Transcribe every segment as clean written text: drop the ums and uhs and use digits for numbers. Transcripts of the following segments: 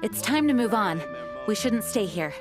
It's time to move on. We shouldn't stay here.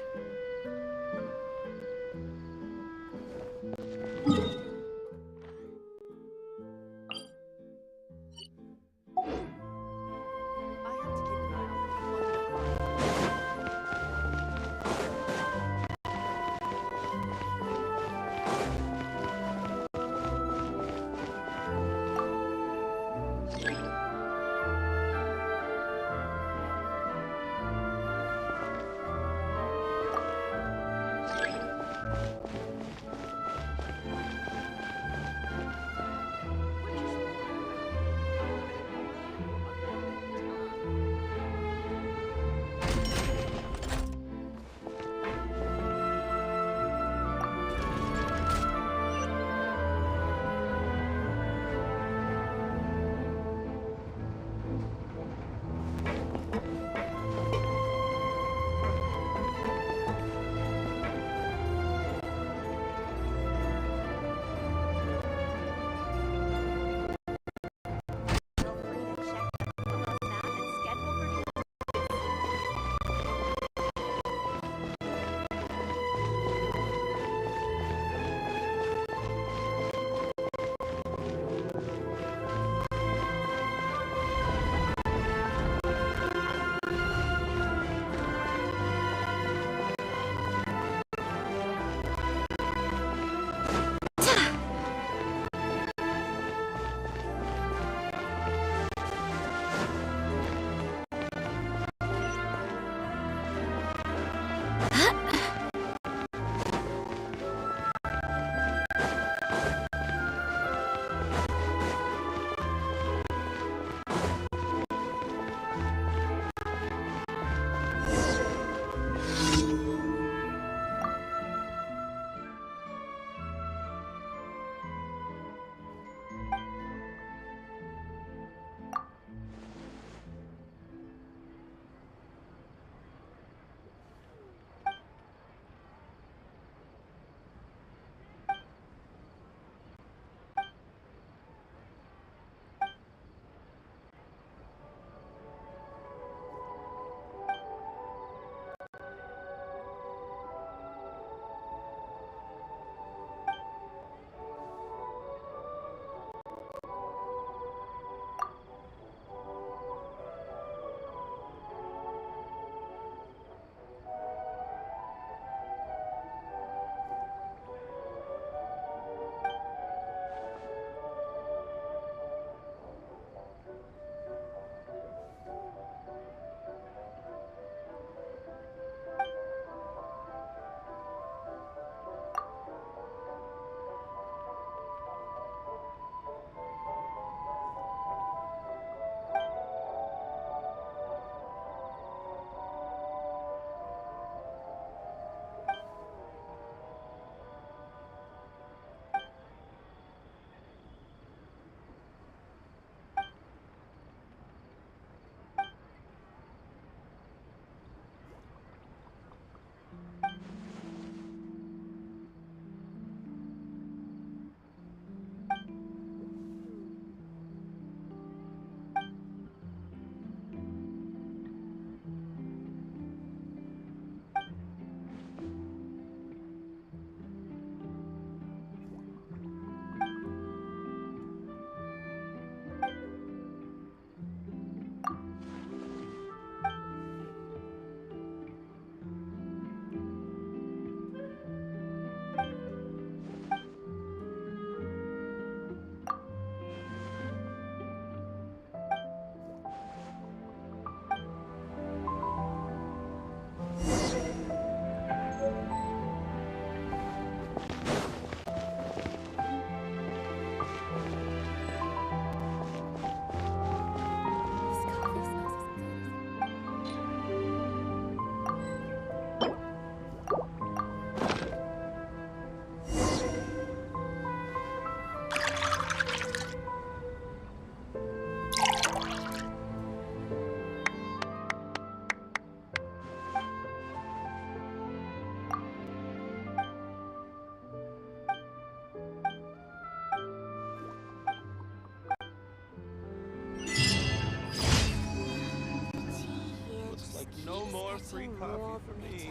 free coffee for me.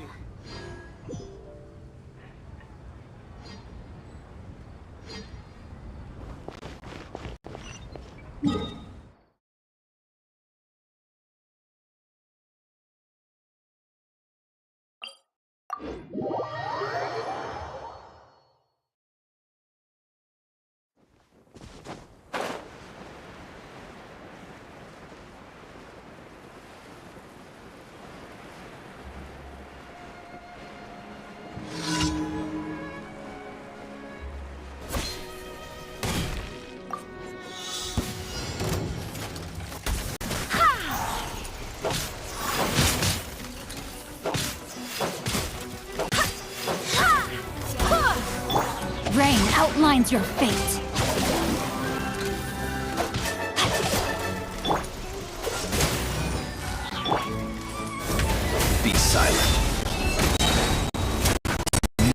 Rain outlines your fate. Be silent.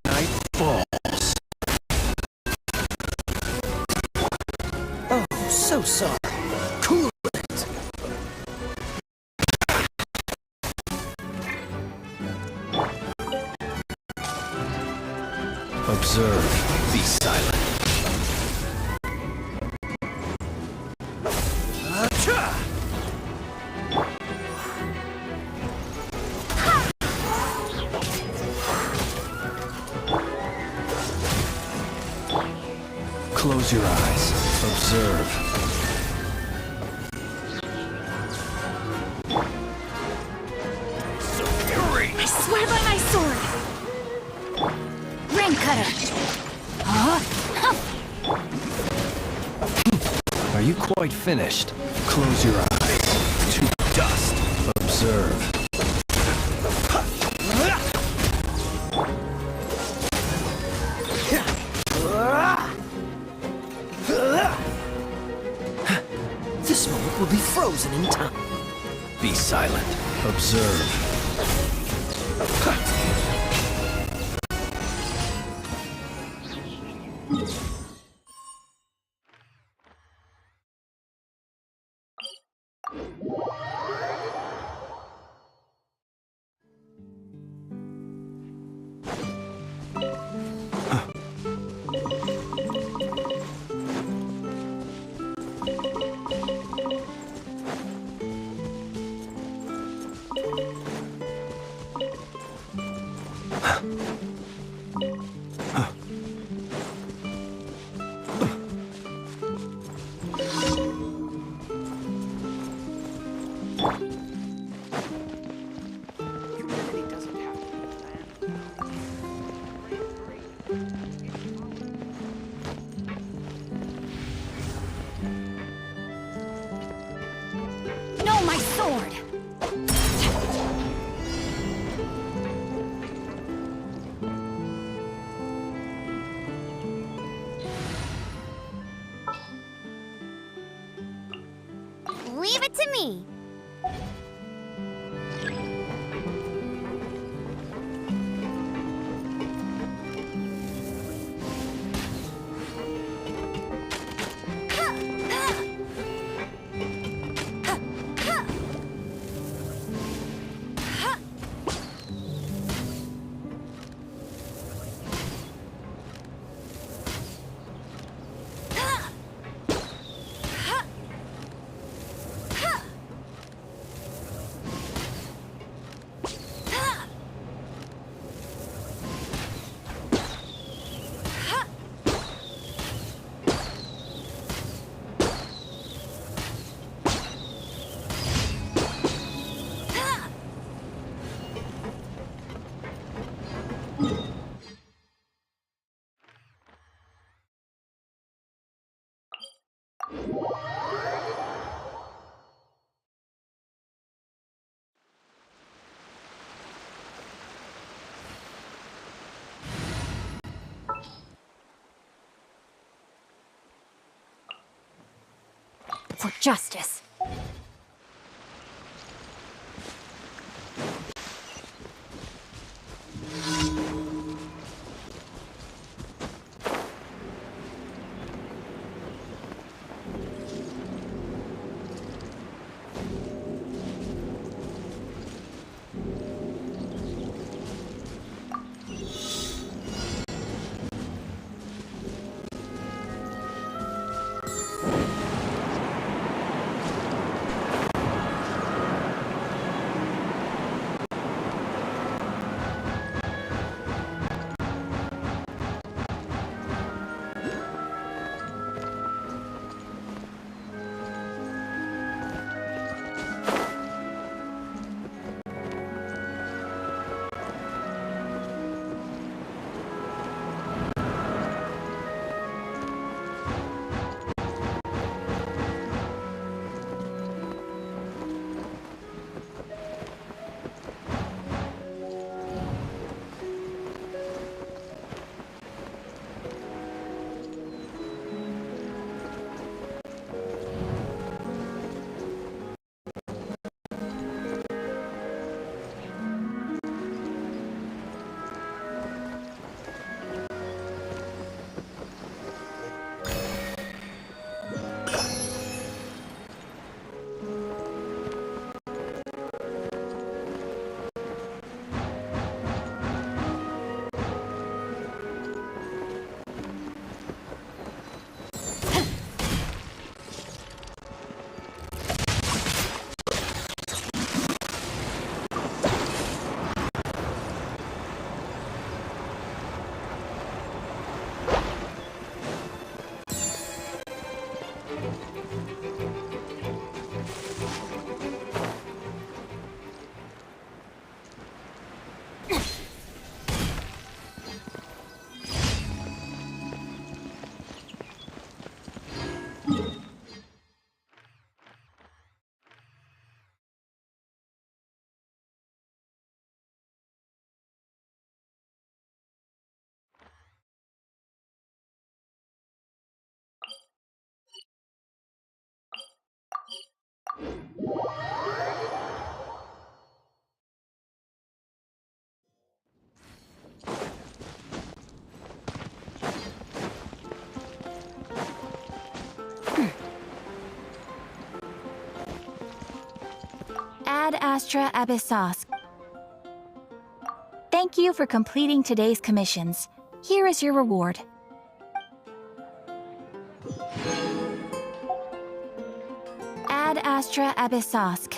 Night falls. Oh, so sorry. Cool it. Observe. Be silent. Close your eyes. Observe. I swear by my sword! Rain cutter! Huh? Are you quite finished? Close your eyes. To dust. Observe. This moment will be frozen in time. Be silent. Observe. No, my sword! Leave it to me. For justice. Ad Astra Abyssos. Thank you for completing today's commissions. Here is your reward. Ad Astra Abyssos.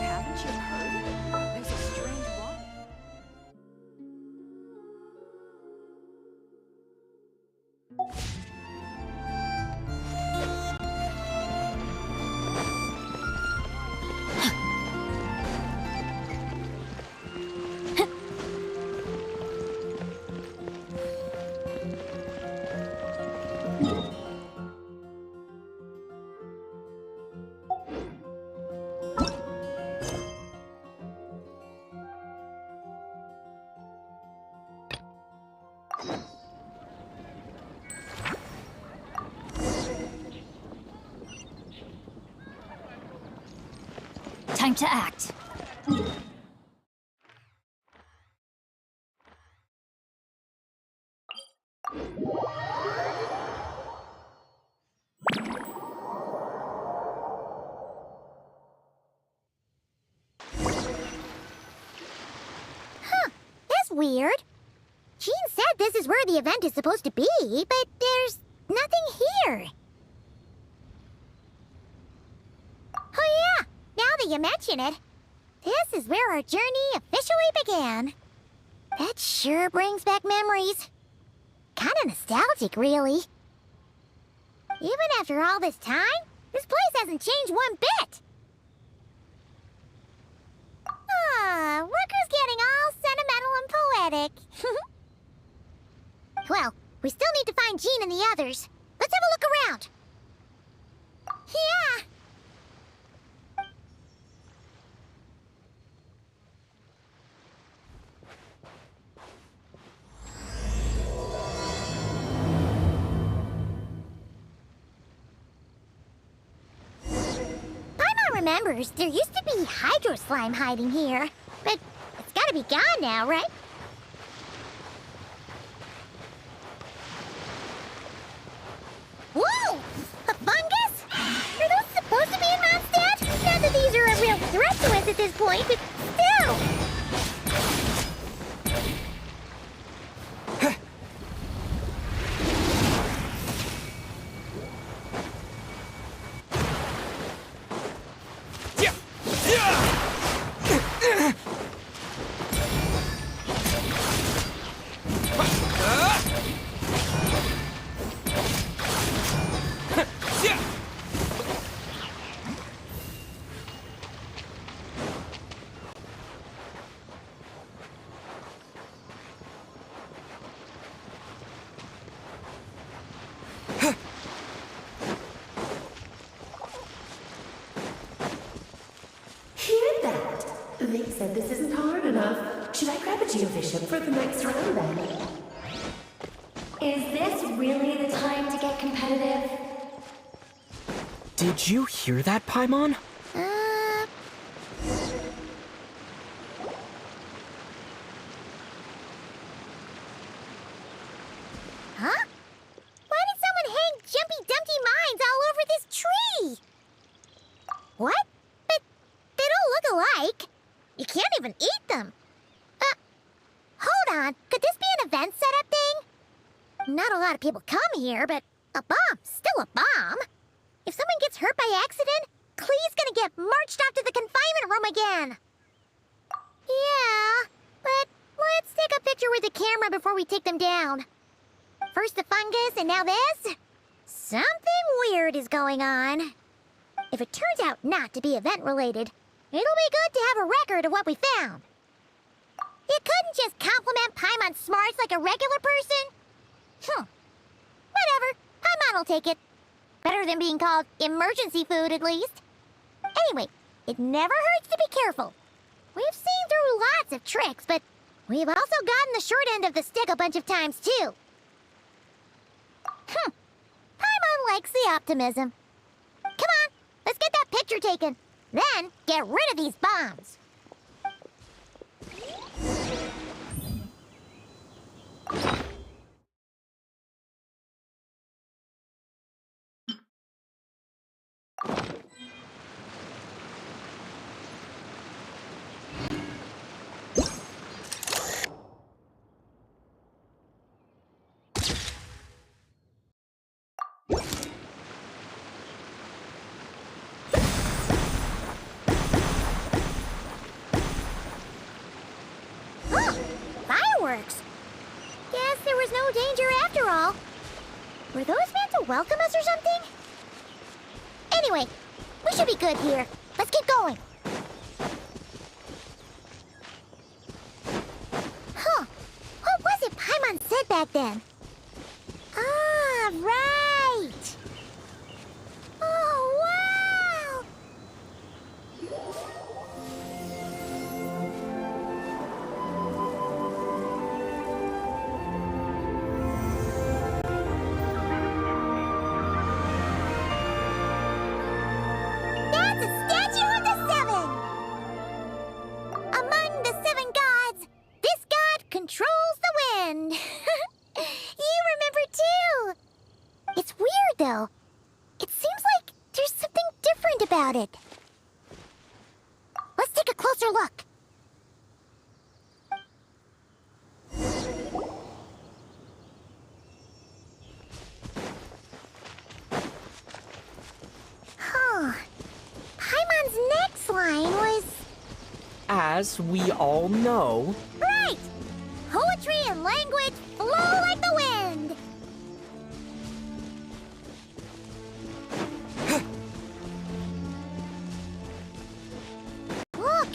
Haven't you heard? There's a strange water. Time to act. That's weird. Jean said this is where the event is supposed to be, but there's nothing here. Oh yeah, now that you mention it, this is where our journey officially began. That sure brings back memories. Kinda nostalgic, really. Even after all this time, this place hasn't changed one bit. Ah, look who's getting all sentimental and poetic. Well, we still need to find Jean and the others. Let's have a look around. Yeah. Paimon remembers there used to be hydro slime hiding here, but it's gotta be gone now, right? Whoa! A fungus? Are those supposed to be in Mondstadt? Not that these are a real threat to us at this point, but still! Hear that? They said this isn't hard enough. Should I grab a Geobishop for the next round then? Is this really the time to get competitive? Did you hear that, Paimon? Huh? Why did someone hang Jumpy Dumpty mines all over this tree? What? But they don't look alike. You can't even eat them. Hold on. Could this be an event setup thing? Not a lot of people come here, but a bomb's still a bomb. If someone gets hurt by accident, Klee's gonna get marched off to the confinement room again. Yeah, but let's take a picture with the camera before we take them down. First the fungus, and now this? Something weird is going on. If it turns out not to be event-related, it'll be good to have a record of what we found. You couldn't just compliment Paimon's smarts like a regular person? Whatever. Paimon will take it. Better than being called emergency food, at least. Anyway, it never hurts to be careful. We've seen through lots of tricks, but we've also gotten the short end of the stick a bunch of times, too. Paimon likes the optimism. Come on, let's get that picture taken. Then, get rid of these bombs. Fireworks! Guess there was no danger after all. Were those meant to welcome us or something? Anyway, we should be good here. Let's keep going. What was it Paimon said back then? Ah, right! Oh, wow! That's a statue of the seven! Among the seven gods, this god controls the wind. You remember too! It's weird though. It seems like there's something different about it. Let's take a closer look. Paimon's next line was... As we all know, Right! Poetry and language flow like the wind! Look!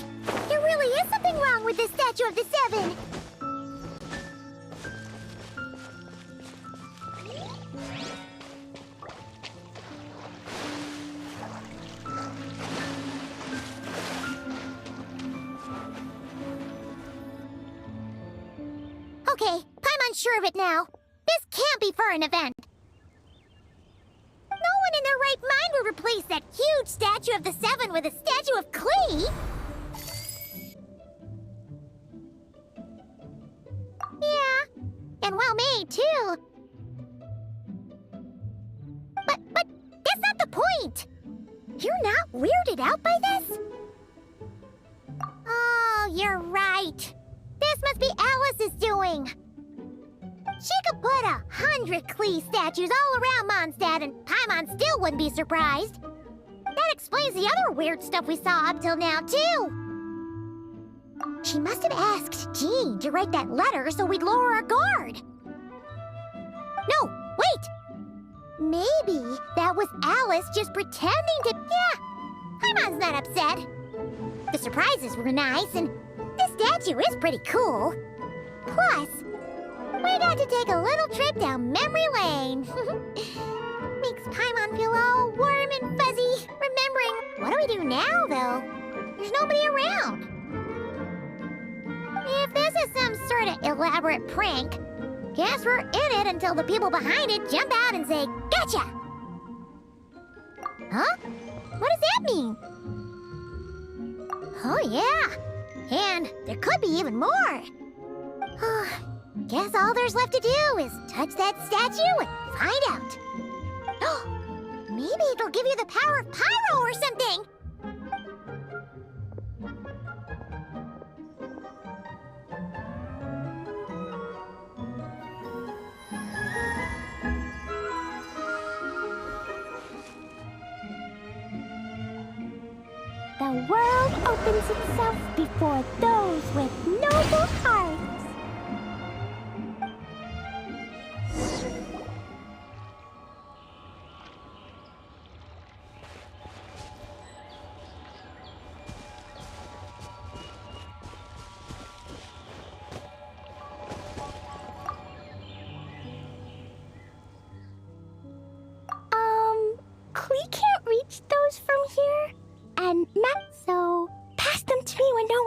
There really is something wrong with this statue of the seven! Okay, Paimon's sure of it now. This can't be for an event. No one in their right mind would replace that huge statue of the seven with a statue of Klee. Yeah, and well made too. But that's not the point. You're not weirded out by this? Oh, you're right. This must be Alice's doing. She could put 100 Klee statues all around Mondstadt and Paimon still wouldn't be surprised. That explains the other weird stuff we saw up till now, too. She must have asked Jean to write that letter so we'd lower our guard. No, wait! Maybe that was Alice just pretending to... Yeah, Paimon's not upset. The surprises were nice, and this statue is pretty cool. Plus, we got to take a little trip down memory lane. Makes Paimon feel all warm and fuzzy, remembering. What do we do now, though? There's nobody around. If this is some sort of elaborate prank, guess we're in it until the people behind it jump out and say, "Gotcha!" Huh? What does that mean? Oh, yeah. And there could be even more. Guess all there's left to do is touch that statue and find out. Maybe it'll give you the power of pyro or something. The world opens itself before those with noble hearts.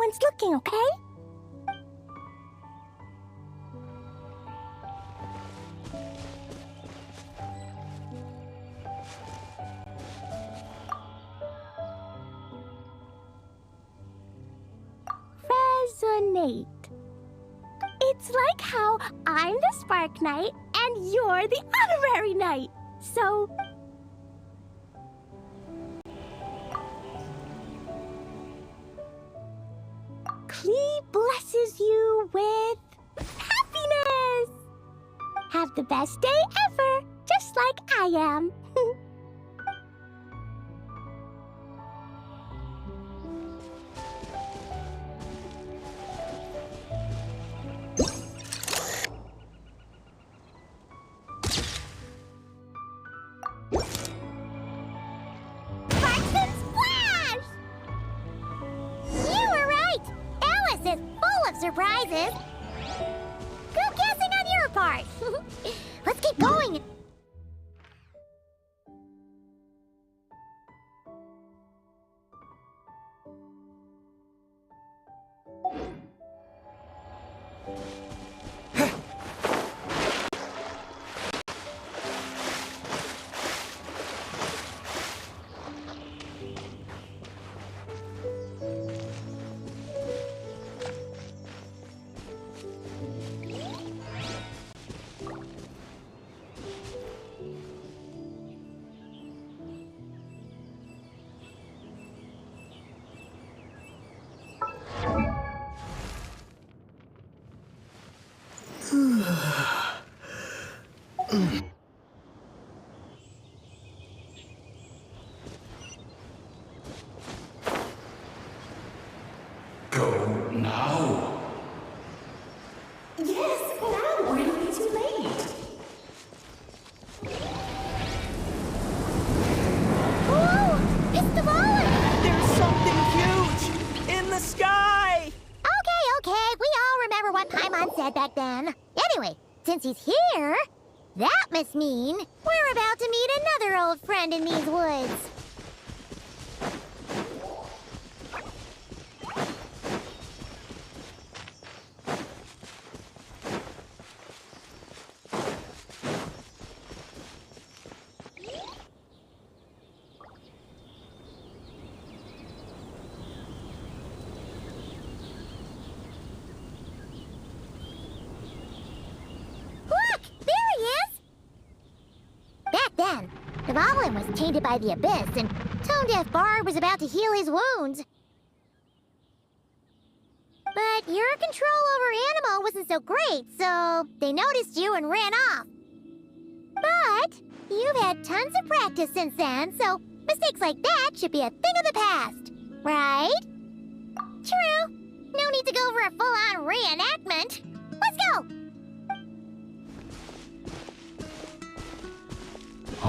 one's looking, okay? Resonate. It's like how I'm the Spark Knight and you're the Honorary Knight. So... Klee blesses you with happiness! Have the best day ever, just like I am. Surprises. Good guessing on your part. Let's keep going. Go now. Yes, now, or it'll be too late. Whoa! It's the baller! There's something huge in the sky! Okay, we all remember what Paimon said back then. Anyway, since he's here, that must mean we're about to meet another old friend in these woods. Then, the Goblin was tainted by the Abyss, and Tone-Deaf Bard was about to heal his wounds. But your control over Animo wasn't so great, so they noticed you and ran off. But you've had tons of practice since then, so mistakes like that should be a thing of the past, right? True. No need to go for a full-on reenactment. Let's go!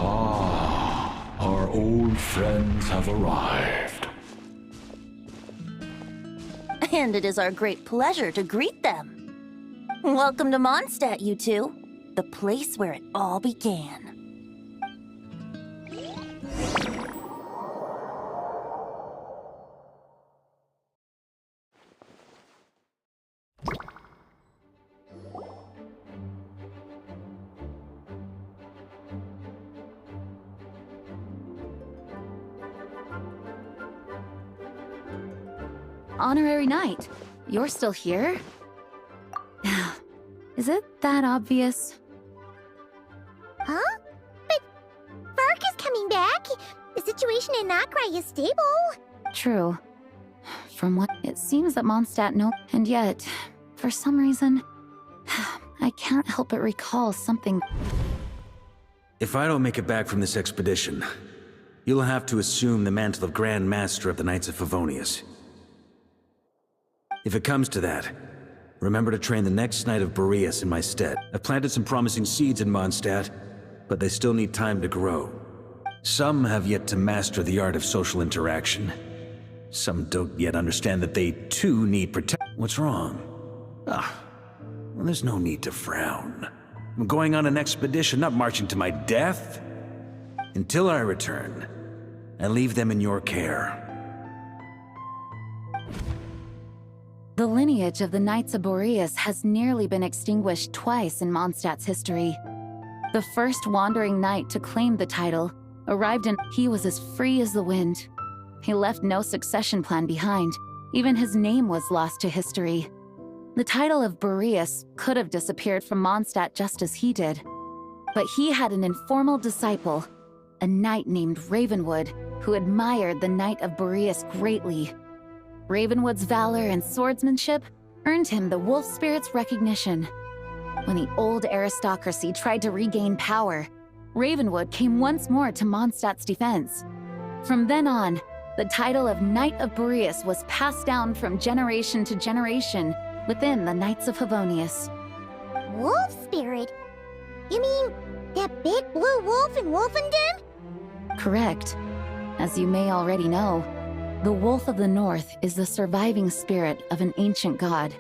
Ah, our old friends have arrived. And it is our great pleasure to greet them. Welcome to Mondstadt, you two. The place where it all began. Honorary Knight, you're still here? Is it that obvious? Huh? But Vark is coming back. The situation in Nokrai is stable. True. From what it seems that Mondstadt knows, and yet, for some reason, I can't help but recall something. If I don't make it back from this expedition, you'll have to assume the mantle of Grand Master of the Knights of Favonius. If it comes to that, remember to train the next Knight of Boreas in my stead. I've planted some promising seeds in Mondstadt, but they still need time to grow. Some have yet to master the art of social interaction. Some don't yet understand that they too need protection. What's wrong? Well, there's no need to frown. I'm going on an expedition, not marching to my death. Until I return, I leave them in your care. The lineage of the Knights of Boreas has nearly been extinguished twice in Mondstadt's history. The first wandering knight to claim the title arrived and he was as free as the wind. He left no succession plan behind. Even his name was lost to history. The title of Boreas could have disappeared from Mondstadt just as he did. But he had an informal disciple, a knight named Ravenwood, who admired the Knight of Boreas greatly. Ravenwood's valor and swordsmanship earned him the wolf spirit's recognition. When the old aristocracy tried to regain power, Ravenwood came once more to Mondstadt's defense. From then on, the title of Knight of Boreas was passed down from generation to generation within the Knights of Favonius. Wolf spirit? You mean that big blue wolf in Wolfenden? Correct. As you may already know, the Wolf of the North is the surviving spirit of an ancient god,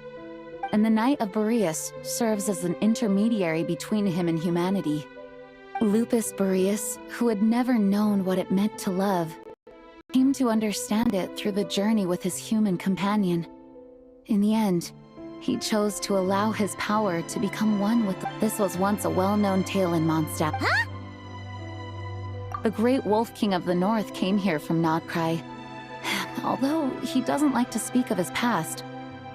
and the Knight of Boreas serves as an intermediary between him and humanity. Lupus Boreas, who had never known what it meant to love, came to understand it through the journey with his human companion. In the end, he chose to allow his power to become one with This was once a well-known tale in Mondstadt. Huh? The great Wolf King of the North came here from Nodcry. Although he doesn't like to speak of his past.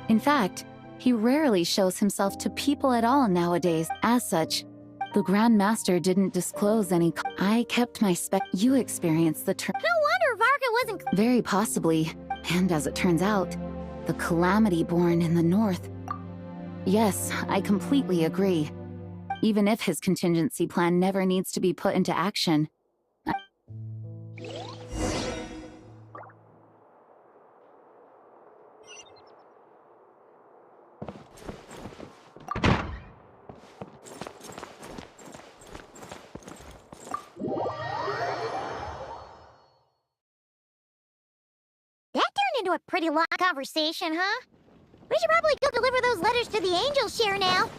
In fact, he rarely shows himself to people at all nowadays. As such, the Grand Master didn't disclose any. I kept my You experienced the turn. No wonder Varka wasn't. Very possibly. And as it turns out, the calamity born in the north. Yes, I completely agree. Even if his contingency plan never needs to be put into action. Into a pretty long conversation, huh? We should probably go deliver those letters to the angel share now.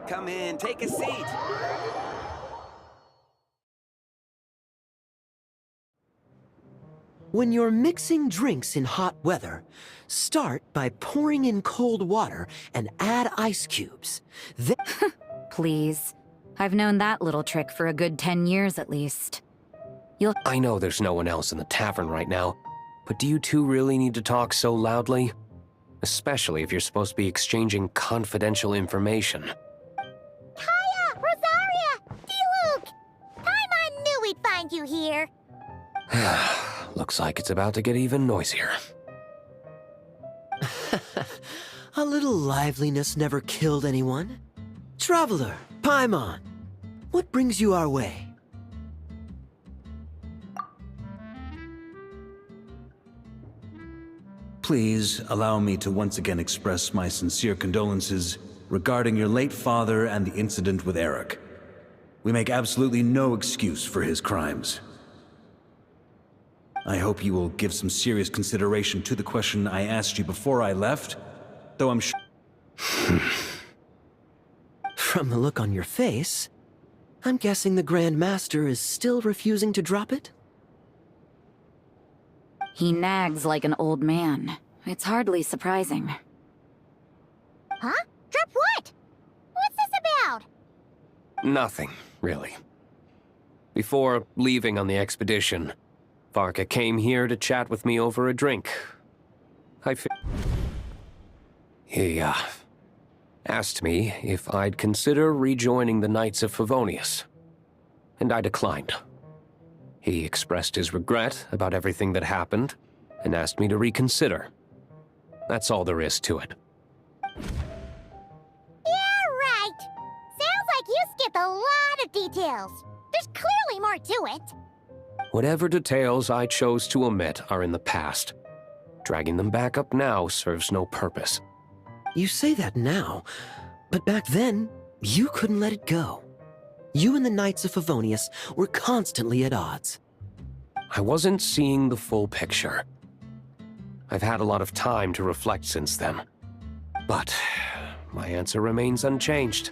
Come in, take a seat. When you're mixing drinks in hot weather, start by pouring in cold water and add ice cubes. Then Please. I've known that little trick for a good 10 years at least. I know there's no one else in the tavern right now, but do you two really need to talk so loudly? Especially if you're supposed to be exchanging confidential information. Kaya! Rosaria! D-Luke! Paimon knew we'd find you here. Looks like it's about to get even noisier. a little liveliness never killed anyone. Traveler, Paimon, what brings you our way? Please allow me to once again express my sincere condolences regarding your late father and the incident with Eric. We make absolutely no excuse for his crimes. I hope you will give some serious consideration to the question I asked you before I left, though I'm sure... From the look on your face, I'm guessing the Grand Master is still refusing to drop it? He nags like an old man. It's hardly surprising. Huh? Drop what? What's this about? Nothing, really. Before leaving on the expedition, Varka came here to chat with me over a drink. He, asked me if I'd consider rejoining the Knights of Favonius, and I declined. He expressed his regret about everything that happened, and asked me to reconsider. That's all there is to it. Yeah, right. Sounds like you skipped a lot of details. There's clearly more to it. Whatever details I chose to omit are in the past. Dragging them back up now serves no purpose. You say that now, but back then, you couldn't let it go. You and the Knights of Favonius were constantly at odds. I wasn't seeing the full picture. I've had a lot of time to reflect since then. But my answer remains unchanged.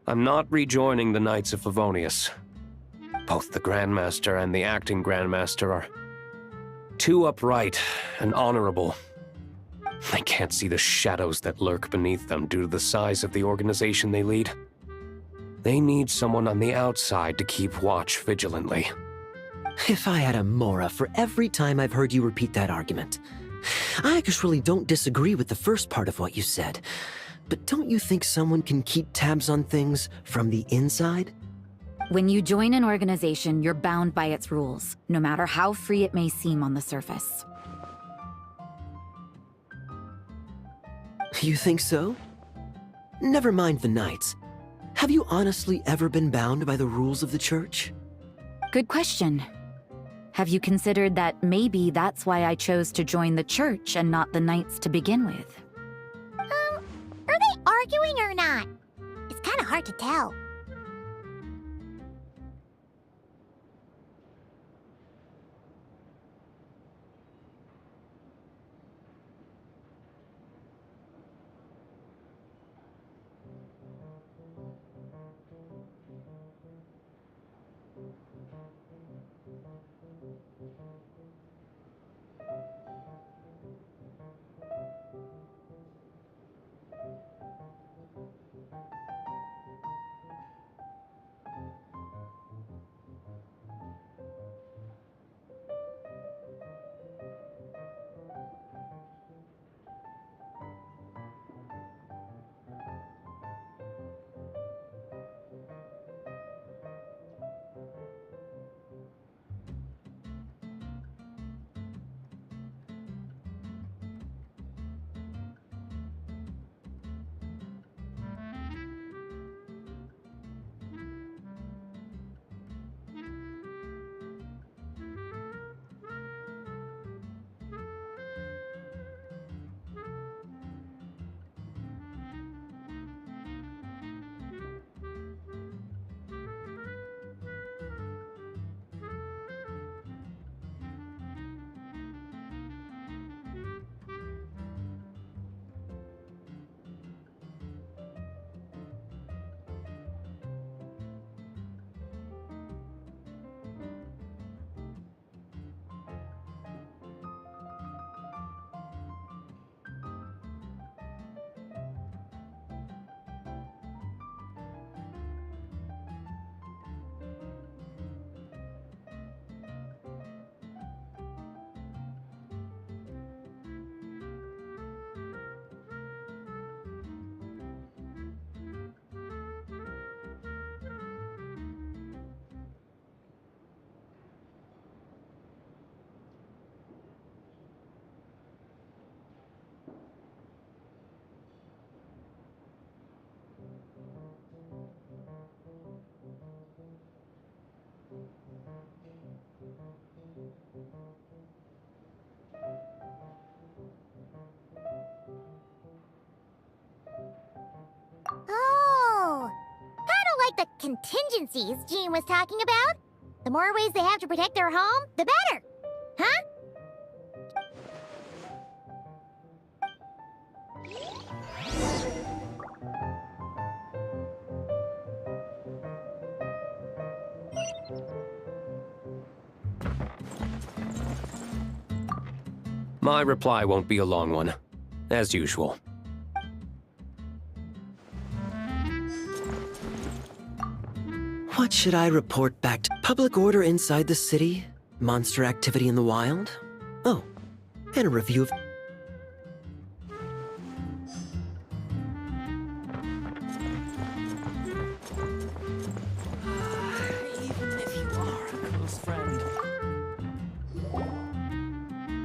I'm not rejoining the Knights of Favonius. Both the Grandmaster and the acting Grandmaster are too upright and honorable. I can't see the shadows that lurk beneath them due to the size of the organization they lead. They need someone on the outside to keep watch vigilantly. If I had a Mora for every time I've heard you repeat that argument. I actually don't disagree with the first part of what you said, but don't you think someone can keep tabs on things from the inside? When you join an organization, you're bound by its rules, no matter how free it may seem on the surface. You think so? Never mind the Knights. Have you honestly ever been bound by the rules of the Church? Good question. Have you considered that maybe that's why I chose to join the Church and not the Knights to begin with? Are they arguing or not? It's kind of hard to tell. Oh, kind of like the contingencies Jean was talking about. The more ways they have to protect their home, the better. Huh? My reply won't be a long one, as usual. What should I report back to? Public order inside the city? Monster activity in the wild? Oh, and a review of...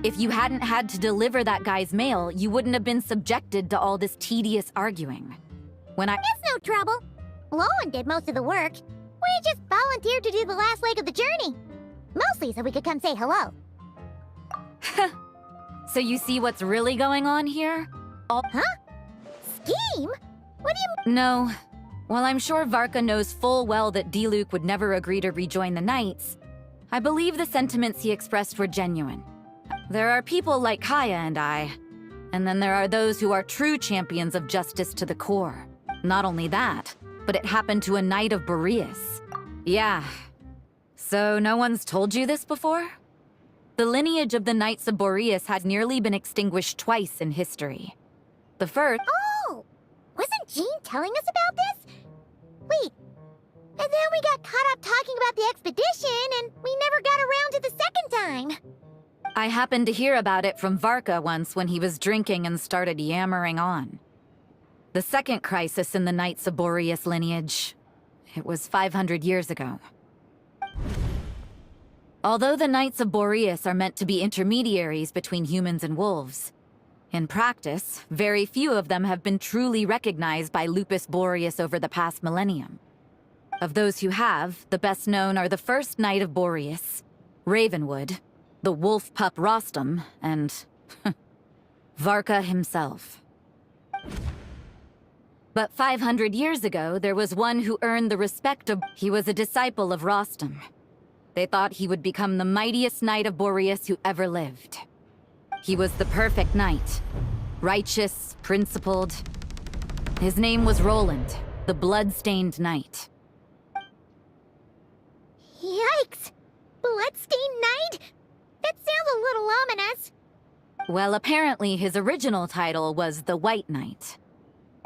If you hadn't had to deliver that guy's mail, you wouldn't have been subjected to all this tedious arguing. It's no trouble. Lowen did most of the work. We just volunteered to do the last leg of the journey. Mostly so we could come say hello. So you see what's really going on here? Huh? Scheme? What do you No. While I'm sure Varka knows full well that Diluc would never agree to rejoin the Knights, I believe the sentiments he expressed were genuine. There are people like Kaya and I, and then there are those who are true champions of justice to the core. Not only that, but it happened to a Knight of Boreas. Yeah. So no one's told you this before? The lineage of the Knights of Boreas had nearly been extinguished twice in history. The first— Oh! Wasn't Jean telling us about this? Wait. And then we got caught up talking about the expedition, and we never got around to the second time. I happened to hear about it from Varka once when he was drinking and started yammering on. The second crisis in the Knights of Boreas lineage. It was 500 years ago. Although the Knights of Boreas are meant to be intermediaries between humans and wolves, in practice, very few of them have been truly recognized by Lupus Boreas over the past millennium. Of those who have, the best known are the first Knight of Boreas, Ravenwood, the wolf pup Rostam, and Varka himself. But 500 years ago, there was one who earned the respect of— He was a disciple of Rostam. They thought he would become the mightiest Knight of Boreas who ever lived. He was the perfect knight. Righteous, principled. His name was Roland, the blood-stained knight. Yikes! Bloodstained Knight? That sounds a little ominous. Well, apparently his original title was the White Knight.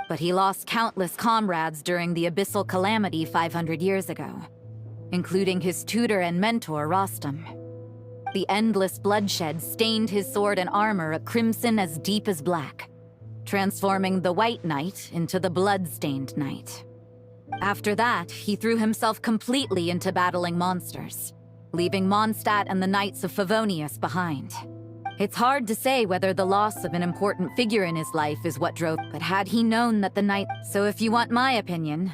But he lost countless comrades during the Abyssal Calamity 500 years ago, including his tutor and mentor, Rostam. The endless bloodshed stained his sword and armor a crimson as deep as black, transforming the White Knight into the Blood-Stained Knight. After that, he threw himself completely into battling monsters, leaving Mondstadt and the Knights of Favonius behind. It's hard to say whether the loss of an important figure in his life is what drove, but had he known that the Knight— So if you want my opinion,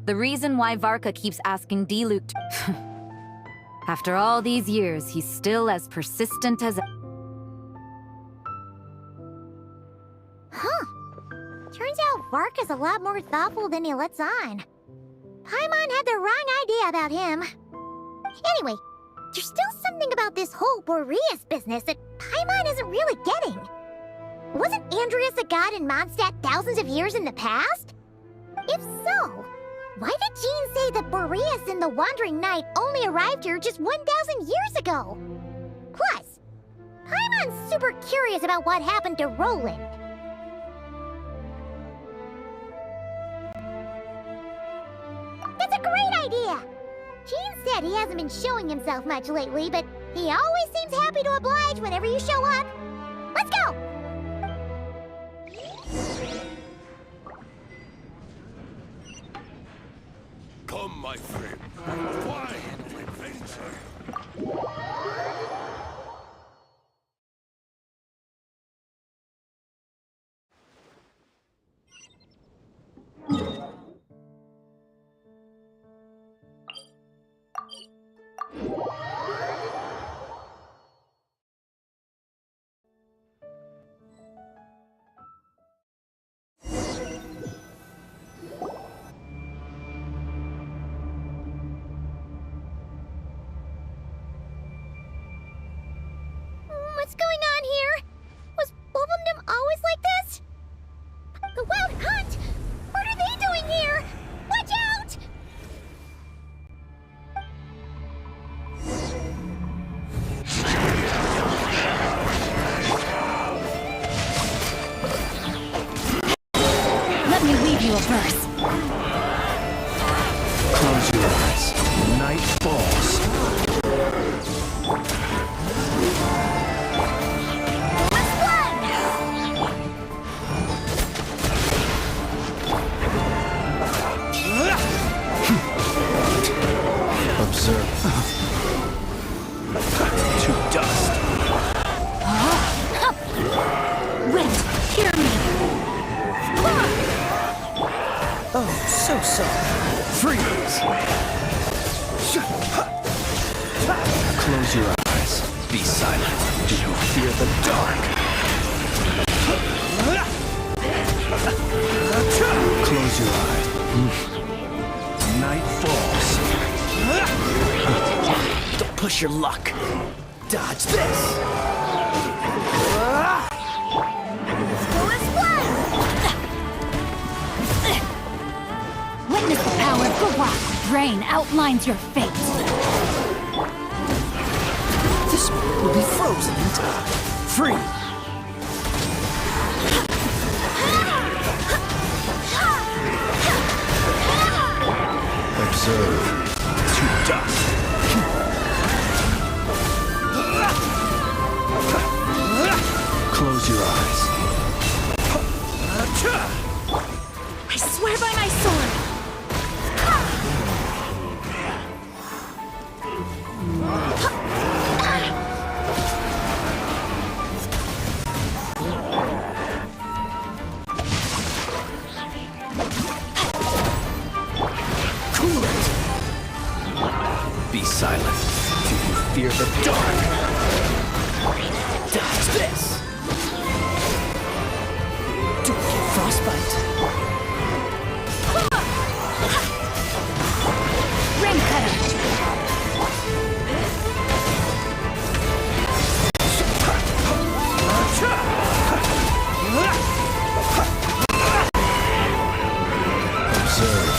the reason why Varka keeps asking Diluc to— After all these years, he's still as persistent as— Huh. Turns out Varka's a lot more thoughtful than he lets on. Paimon had the wrong idea about him. Anyway, there's still something about this whole Boreas business that Paimon isn't really getting. Wasn't Andreas a god in Mondstadt thousands of years in the past? If so, why did Jean say that Boreas and the Wandering Knight only arrived here just 1,000 years ago? Plus, Paimon's super curious about what happened to Roland. That's a great idea! Jean said he hasn't been showing himself much lately, but he always seems happy to oblige whenever you show up. Let's go! Come, my friend. Why no adventure? What's going on here? Was Wolfendom always like this? The Wild Hunt? What are they doing here? Watch out! Let me weave you a verse. Close your eyes. Night falls. Observe. To dust. Wait, hear me. Oh, so sorry. Freeze! Close your eyes. Be silent. Do you fear the dark? Close your eyes. Night falls. Don't push your luck. Dodge this. Witness the power of the rock. Rain outlines your fate. This will be frozen in time. Free. Observe. To dust. Close your eyes. I swear by my sword. Cool it. Be silent. Do you fear the dark? Dodge this. Don't get frostbite. Ring cutter. Observe.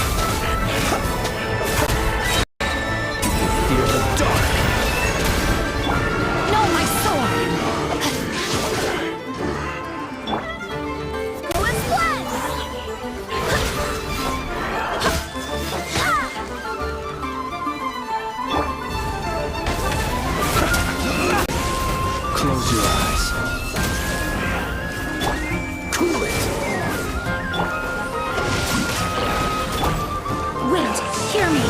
Do you fear the dark? No, my sword. Close your eyes. Cool it. Wait, hear me.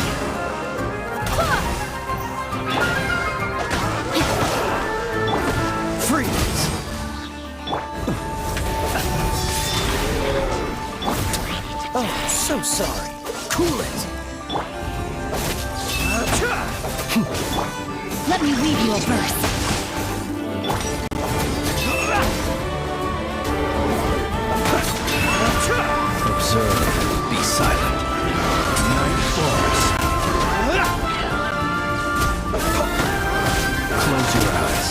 Freeze. Oh, so sorry. Cool it. Let me weave you a verse. Observe. Be silent. Night falls. Close your eyes.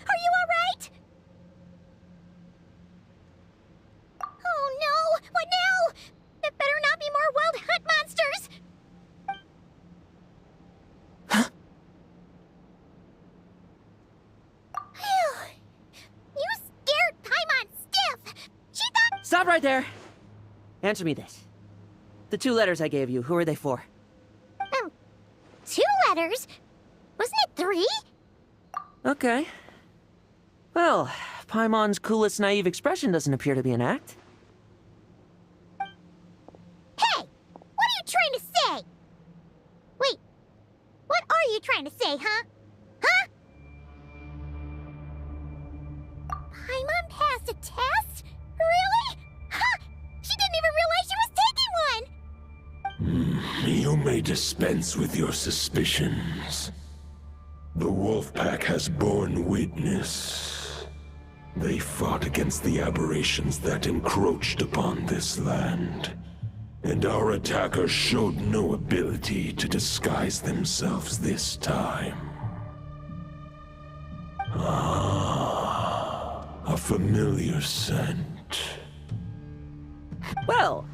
Are you all right? Oh no! What now? It better not be more wild hunt monsters! Phew. You scared Paimon stiff! She thought— Stop right there. Answer me this. The 2 letters I gave you, who are they for? 2 letters? Wasn't it 3? Okay. Well, Paimon's coolest naive expression doesn't appear to be an act. Hey! What are you trying to say? Wait. What are you trying to say, huh? Huh? Paimon passed a test? Really? Huh! She didn't even realize she was taking one! You may dispense with your suspicions. The wolf pack has borne witness. They fought against the aberrations that encroached upon this land. And our attackers showed no ability to disguise themselves this time. Ah, a familiar scent. Well,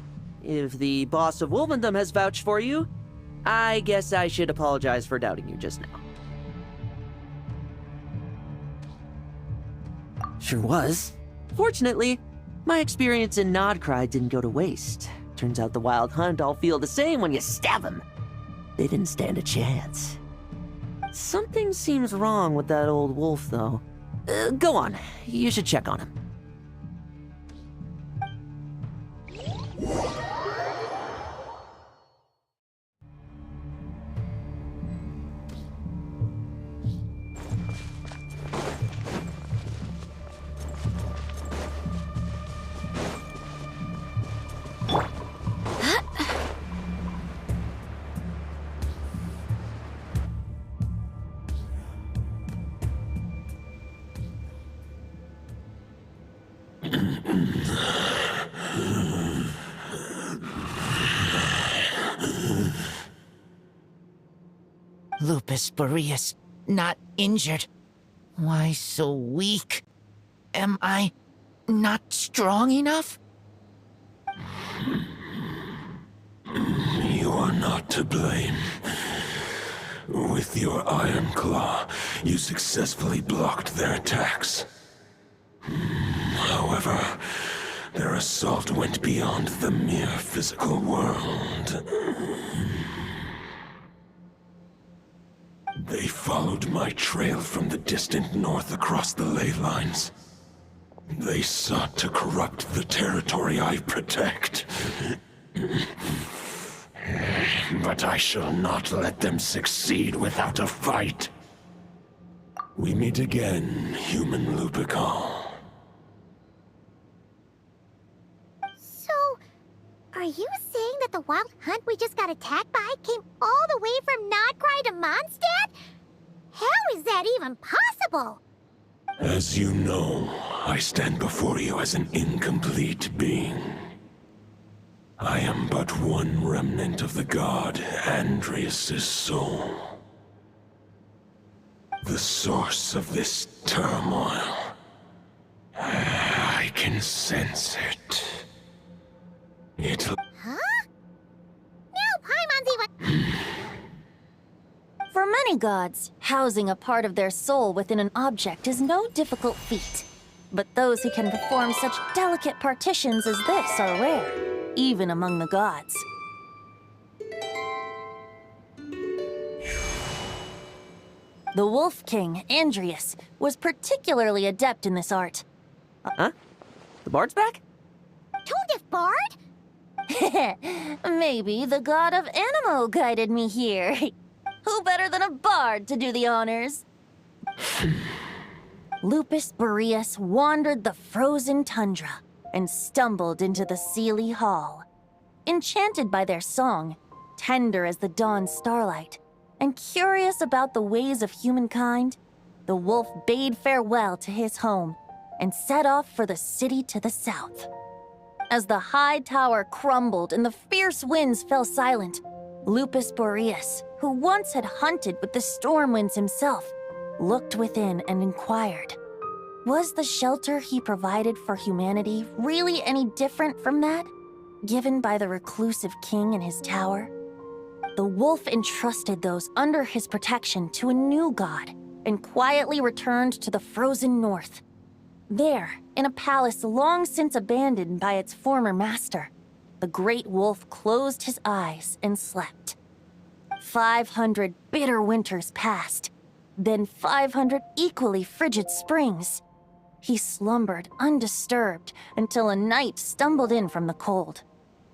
if the boss of Wolvendom has vouched for you, I guess I should apologize for doubting you just now. Sure was. Fortunately, my experience in Nodcry didn't go to waste. Turns out the Wild Hunt all feel the same when you stab them. They didn't stand a chance. Something seems wrong with that old wolf, though. Go on. You should check on him. Lupus Boreas, not injured. Why so weak? Am I not strong enough? You are not to blame. With your Iron Claw, you successfully blocked their attacks. However, their assault went beyond the mere physical world. They followed my trail from the distant north across the ley lines. They sought to corrupt the territory I protect. But I shall not let them succeed without a fight. We meet again, human Lupical. So, are you saying that the wild hunt we just got attacked by came all the way from Nodcry to Mondstadt? How is that even possible? As you know, I stand before you as an incomplete being. I am but one remnant of the god Andreas' soul. The source of this turmoil. I can sense it. Huh? Now Paimon's even... For many gods, housing a part of their soul within an object is no difficult feat. But those who can perform such delicate partitions as this are rare, even among the gods. The Wolf King, Andreas, was particularly adept in this art. Huh? The bard's back? Toadif Bard? Maybe the god of Anemo guided me here. Who better than a bard to do the honors? Lupus Boreas wandered the frozen tundra and stumbled into the Seelie Hall. Enchanted by their song, tender as the dawn starlight, and curious about the ways of humankind, the wolf bade farewell to his home and set off for the city to the south. As the high tower crumbled and the fierce winds fell silent, Lupus Boreas, who once had hunted with the storm winds himself, looked within and inquired, was the shelter he provided for humanity really any different from that given by the reclusive king in his tower? The wolf entrusted those under his protection to a new god and quietly returned to the frozen north. There, in a palace long since abandoned by its former master, the great wolf closed his eyes and slept. 500 bitter winters passed, then 500 equally frigid springs. He slumbered undisturbed until a night stumbled in from the cold,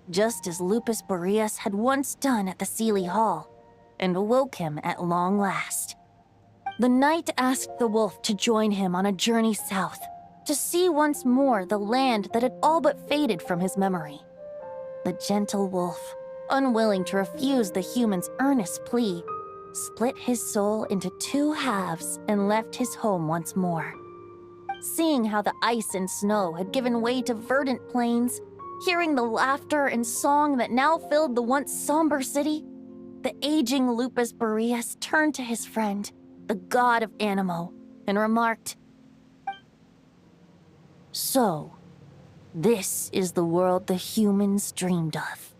just as Lupus Boreas had once done at the Seelie Hall, and awoke him at long last. The night asked the wolf to join him on a journey south, to see once more the land that had all but faded from his memory. The gentle wolf, unwilling to refuse the human's earnest plea, split his soul into two halves and left his home once more. Seeing how the ice and snow had given way to verdant plains, hearing the laughter and song that now filled the once somber city, the aging Lupus Boreas turned to his friend, the god of Anemo, and remarked, "So, this is the world the humans dreamed of."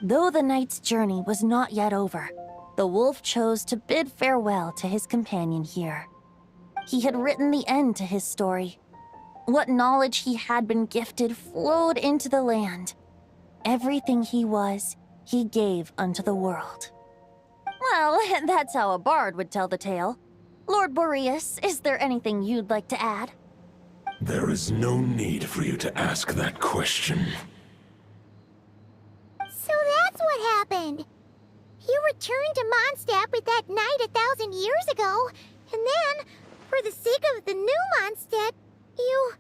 Though the night's journey was not yet over, the wolf chose to bid farewell to his companion here. He had written the end to his story. What knowledge he had been gifted flowed into the land. Everything he was, he gave unto the world. Well, that's how a bard would tell the tale. Lord Boreas, is there anything you'd like to add? There is no need for you to ask that question. So that's what happened. You returned to Mondstadt with that knight 1,000 years ago, and then, for the sake of the new Mondstadt, you...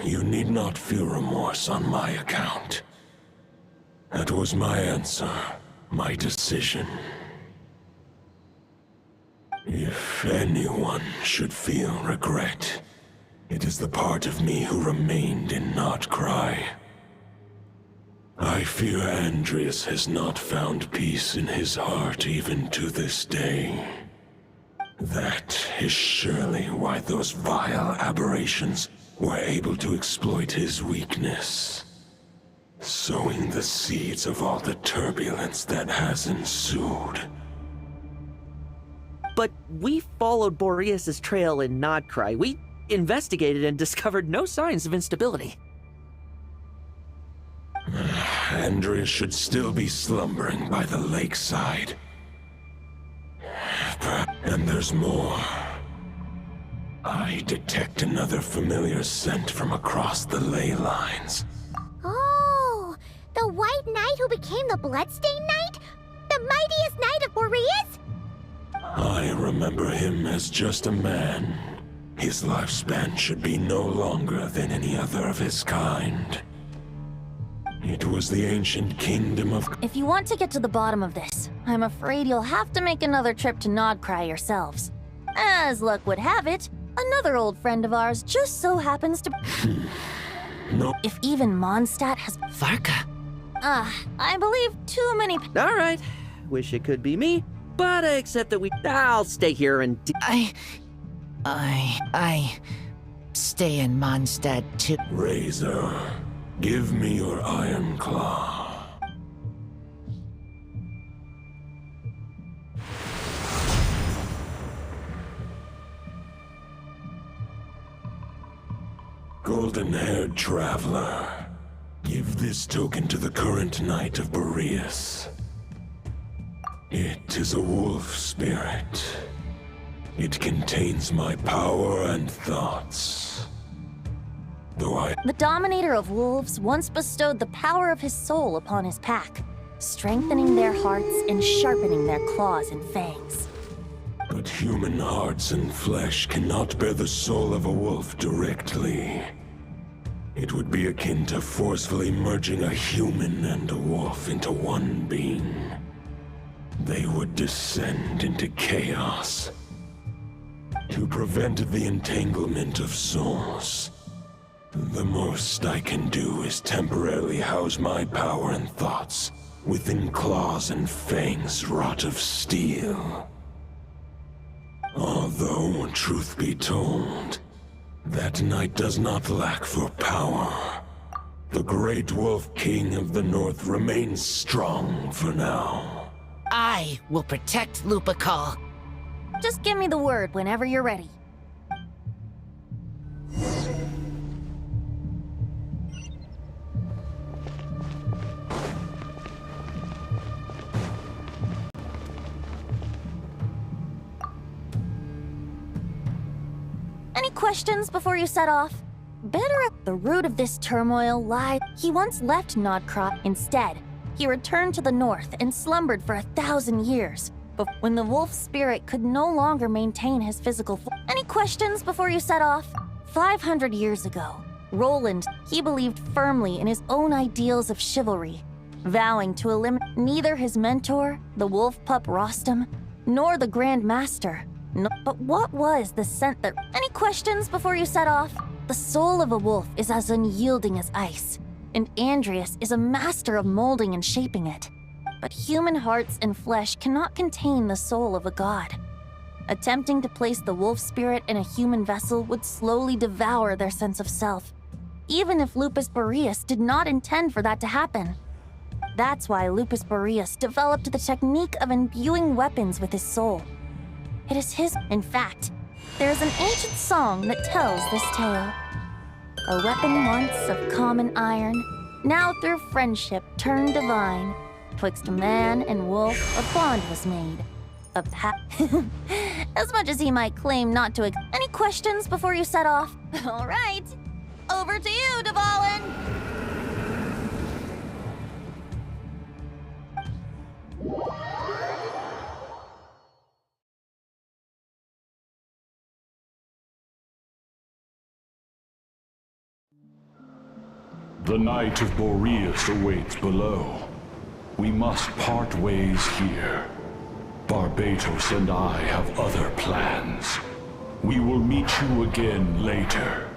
You need not feel remorse on my account. That was my answer, my decision. If anyone should feel regret, It is the part of me who remained in Notcry. I fear Andreas has not found peace in his heart even to this day. That is surely why those vile aberrations were able to exploit his weakness, sowing the seeds of all the turbulence that has ensued. But we followed Boreas' trail in Nodcry. We investigated and discovered no signs of instability. Andreas should still be slumbering by the lakeside. And there's more. I detect another familiar scent from across the ley lines. Oh, the White Knight who became the Bloodstained Knight? The mightiest knight of Boreas? I remember him as just a man. His lifespan should be no longer than any other of his kind. It was the ancient kingdom of... If you want to get to the bottom of this, I'm afraid you'll have to make another trip to Nodcry yourselves. As luck would have it, another old friend of ours just so happens to... No. If even Mondstadt has... Varka. I believe too many... All right. Wish it could be me, but I accept that I'll stay here and... I stay in Mondstadt too. Razor, give me your iron claw. Golden-haired traveler, give this token to the current knight of Boreas. It is a wolf spirit. It contains my power and thoughts. The Dominator of Wolves once bestowed the power of his soul upon his pack, strengthening their hearts and sharpening their claws and fangs. But human hearts and flesh cannot bear the soul of a wolf directly. It would be akin to forcefully merging a human and a wolf into one being. They would descend into chaos. To prevent the entanglement of souls, the most I can do is temporarily house my power and thoughts within claws and fangs wrought of steel. Although, truth be told, that knight does not lack for power. The great Wolf King of the North remains strong for now. I will protect Lupakal. Just give me the word whenever you're ready. Any questions before you set off? Better at the root of this turmoil lies. He once left Nodcry. Instead, he returned to the north and slumbered for 1,000 years. But when the wolf spirit could no longer maintain his physical form. Any questions before you set off? 500 years ago, Roland, he believed firmly in his own ideals of chivalry, vowing to eliminate neither his mentor, the wolf pup Rostam, nor the Grand Master. No, but what was the scent that... Any questions before you set off? The soul of a wolf is as unyielding as ice, and Andreas is a master of molding and shaping it. But human hearts and flesh cannot contain the soul of a god. Attempting to place the wolf spirit in a human vessel would slowly devour their sense of self, even if Lupus Boreas did not intend for that to happen. That's why Lupus Boreas developed the technique of imbuing weapons with his soul. It is his... In fact, there is an ancient song that tells this tale. A weapon once of common iron, now through friendship turned divine. Twixt man and wolf, a bond was made. As much as he might claim not to... Any questions before you set off? All right. Over to you, Dvalin! The Knight of Boreas awaits below. We must part ways here. Barbatos and I have other plans. We will meet you again later.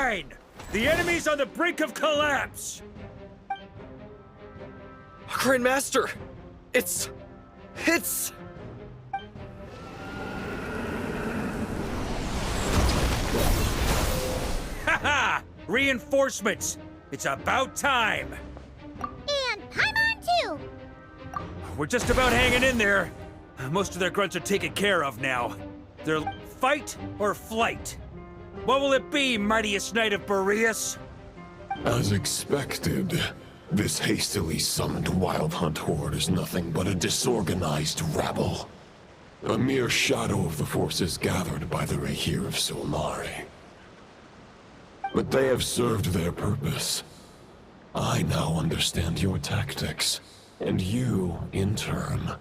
Sign! The enemy's on the brink of collapse! Grandmaster! It's... Haha! Reinforcements! It's about time! And Paimon too! We're just about hanging in there. Most of their grunts are taken care of now. They're fight or flight. What will it be, mightiest knight of Boreas? As expected, this hastily summoned Wild Hunt horde is nothing but a disorganized rabble. A mere shadow of the forces gathered by the Rehir of Solnari. But they have served their purpose. I now understand your tactics, and you, in turn,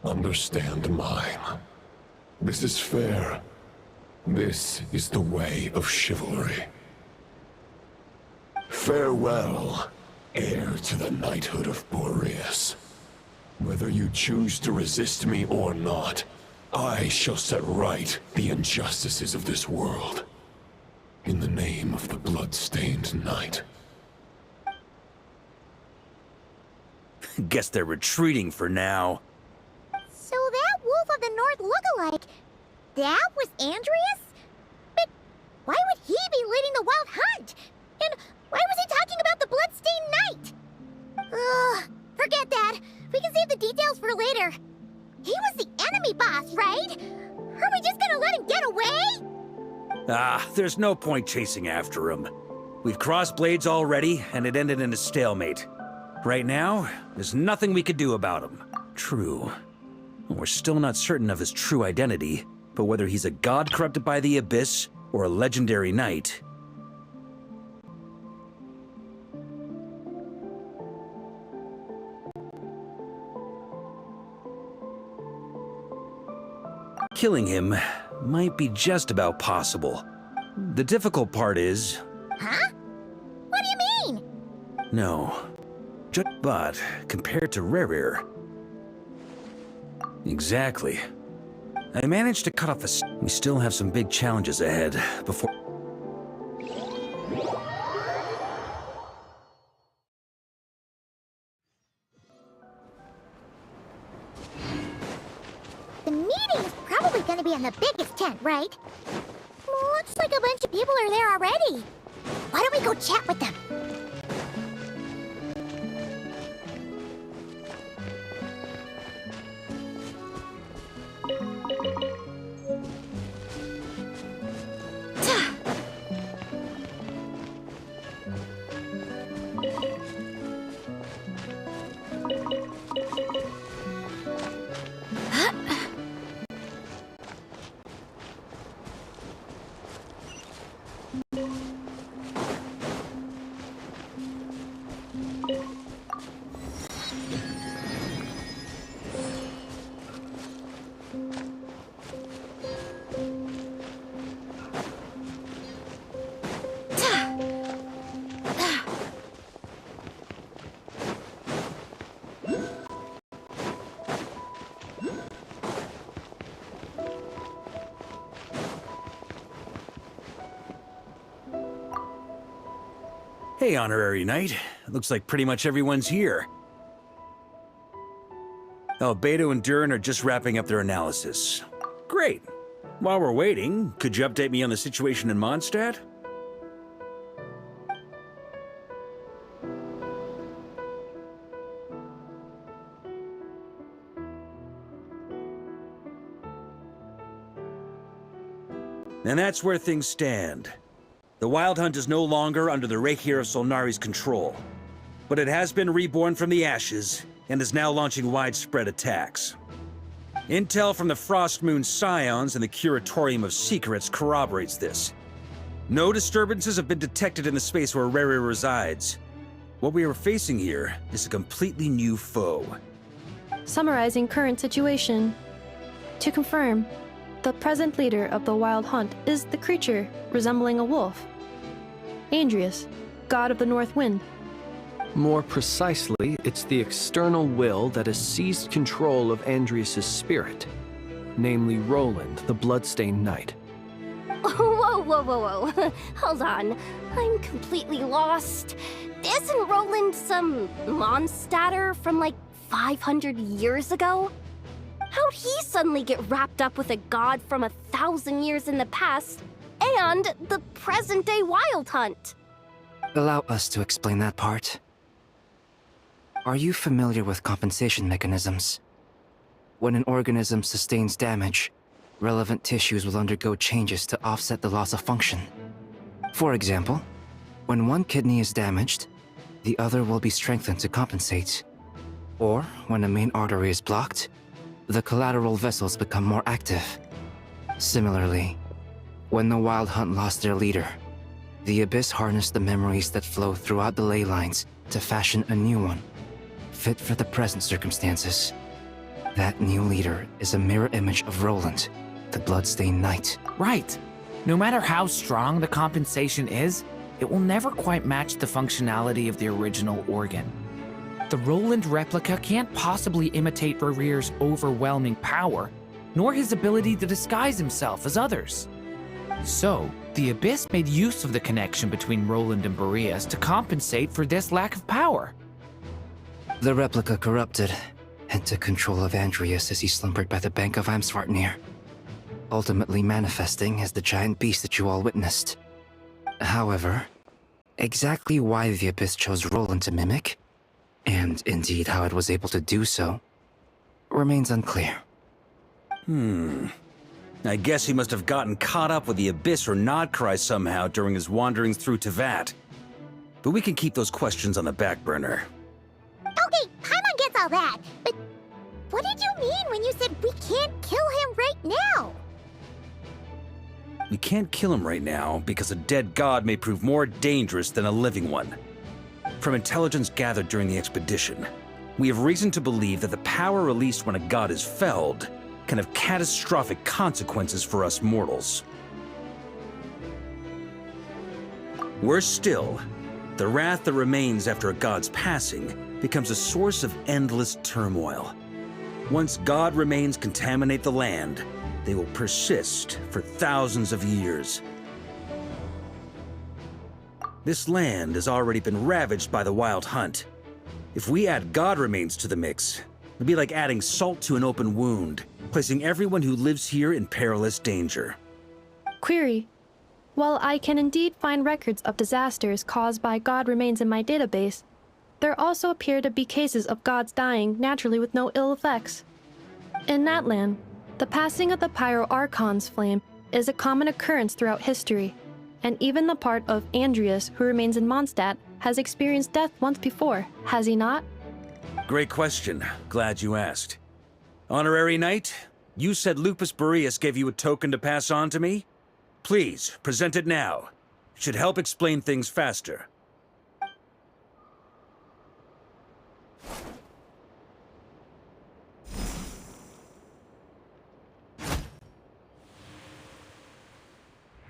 understand mine. This is fair. This is the way of chivalry. Farewell, heir to the knighthood of Boreas. Whether you choose to resist me or not, I shall set right the injustices of this world. In the name of the blood-stained knight. Guess they're retreating for now. So that Wolf of the North lookalike, that was Andreas? But why would he be leading the Wild Hunt? And why was he talking about the Bloodstained Knight? Ugh, forget that. We can save the details for later. He was the enemy boss, right? Are we just gonna let him get away? There's no point chasing after him. We've crossed blades already, and it ended in a stalemate. Right now, there's nothing we could do about him. True. We're still not certain of his true identity, but whether he's a god corrupted by the Abyss, or a legendary knight... killing him might be just about possible. The difficult part is... Huh? What do you mean? No. But, compared to Rerir... Exactly. I managed to cut off a... We still have some big challenges ahead before... The meeting's probably gonna be in the biggest tent, right? Looks like a bunch of people are there already. Why don't we go chat with them? Hey, Honorary Knight. Looks like pretty much everyone's here. Beto and Durin are just wrapping up their analysis. Great. While we're waiting, could you update me on the situation in Mondstadt? And that's where things stand. The Wild Hunt is no longer under the Rehir of Solnari's control, but it has been reborn from the ashes and is now launching widespread attacks. Intel from the Frostmoon Scions and the Curatorium of Secrets corroborates this. No disturbances have been detected in the space where Rerir resides. What we are facing here is a completely new foe. Summarizing current situation. To confirm, the present leader of the Wild Hunt is the creature resembling a wolf. Andreas, god of the North Wind. More precisely, it's the external will that has seized control of Andreas' spirit, namely Roland, the Bloodstained Knight. Whoa, Whoa. Hold on. I'm completely lost. Isn't Roland some Mondstadter from like 500 years ago? How'd he suddenly get wrapped up with a god from 1,000 years in the past and the present-day Wild Hunt? Allow us to explain that part. Are you familiar with compensation mechanisms? When an organism sustains damage, relevant tissues will undergo changes to offset the loss of function. For example, when one kidney is damaged, the other will be strengthened to compensate. Or, when a main artery is blocked, the collateral vessels become more active. Similarly, when the Wild Hunt lost their leader, the Abyss harnessed the memories that flow throughout the ley lines to fashion a new one, fit for the present circumstances. That new leader is a mirror image of Roland, the Bloodstained Knight. Right. No matter how strong the compensation is, it will never quite match the functionality of the original organ. The Roland replica can't possibly imitate Barir's overwhelming power, nor his ability to disguise himself as others. So, the Abyss made use of the connection between Roland and Boreas to compensate for this lack of power. The replica corrupted, and took control of Andreas as he slumbered by the bank of Amsvartnir, ultimately manifesting as the giant beast that you all witnessed. However, exactly why the Abyss chose Roland to mimic, and indeed how it was able to do so, remains unclear. I guess he must have gotten caught up with the Abyss or Nodcry somehow during his wanderings through Tevat. But we can keep those questions on the back burner. Okay, Paimon gets all that, but what did you mean when you said we can't kill him right now? We can't kill him right now because a dead god may prove more dangerous than a living one. From intelligence gathered during the expedition, we have reason to believe that the power released when a god is felled can have catastrophic consequences for us mortals. Worse still, the wrath that remains after a god's passing becomes a source of endless turmoil. Once god remains contaminate the land, they will persist for thousands of years. This land has already been ravaged by the Wild Hunt. If we add god remains to the mix, it'd be like adding salt to an open wound, placing everyone who lives here in perilous danger. Query. While I can indeed find records of disasters caused by god remains in my database, there also appear to be cases of gods dying naturally with no ill effects. In that land, the passing of the Pyro-Archon's flame is a common occurrence throughout history, and even the part of Andreas who remains in Mondstadt has experienced death once before, has he not? Great question. Glad you asked. Honorary Knight, you said Lupus Boreas gave you a token to pass on to me? Please, present it now. It should help explain things faster.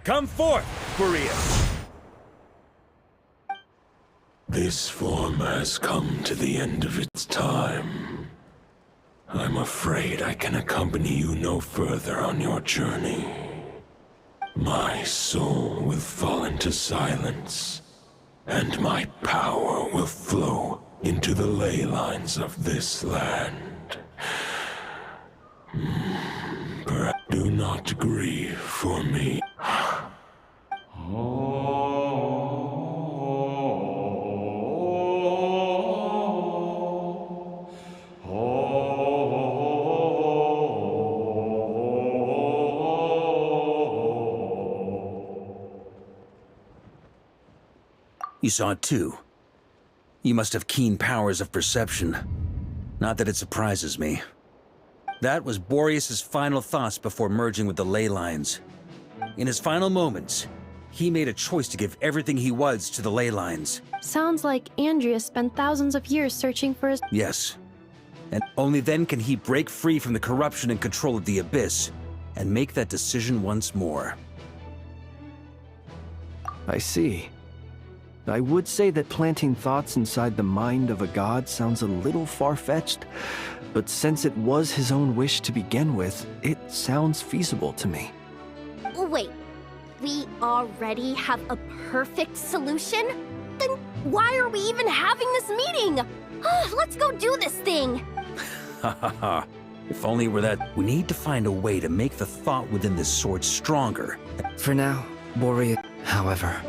Come forth, Boreas! This form has come to the end of its time. I'm afraid I can accompany you no further on your journey. My soul will fall into silence, and my power will flow into the ley lines of this land. Perhaps do not grieve for me. You saw it too. You must have keen powers of perception. Not that it surprises me. That was Boreas' final thoughts before merging with the ley lines. In his final moments, he made a choice to give everything he was to the ley lines. Sounds like Andreas spent thousands of years searching for his... Yes. And only then can he break free from the corruption and control of the Abyss, and make that decision once more. I see. I would say that planting thoughts inside the mind of a god sounds a little far-fetched, but since it was his own wish to begin with, it sounds feasible to me. Wait, we already have a perfect solution? Then why are we even having this meeting? Let's go do this thing! Ha ha ha. If only we're that. We need to find a way to make the thought within this sword stronger. For now, Boreas. However,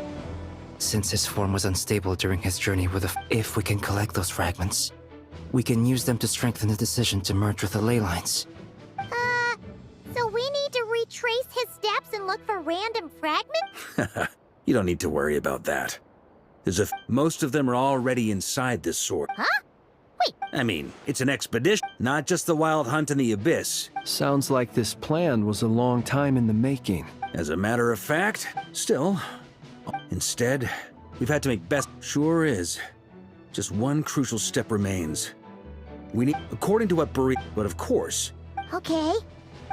since his form was unstable during his journey with if we can collect those fragments, we can use them to strengthen the decision to merge with the ley lines. So we need to retrace his steps and look for random fragments? You don't need to worry about that. Most of them are already inside this sword. Huh? Wait. I mean, it's an expedition, not just the Wild Hunt in the Abyss. Sounds like this plan was a long time in the making. As a matter of fact, still. Instead, we've had to make best. Sure is. Just one crucial step remains. We need, according to what but of course. Okay.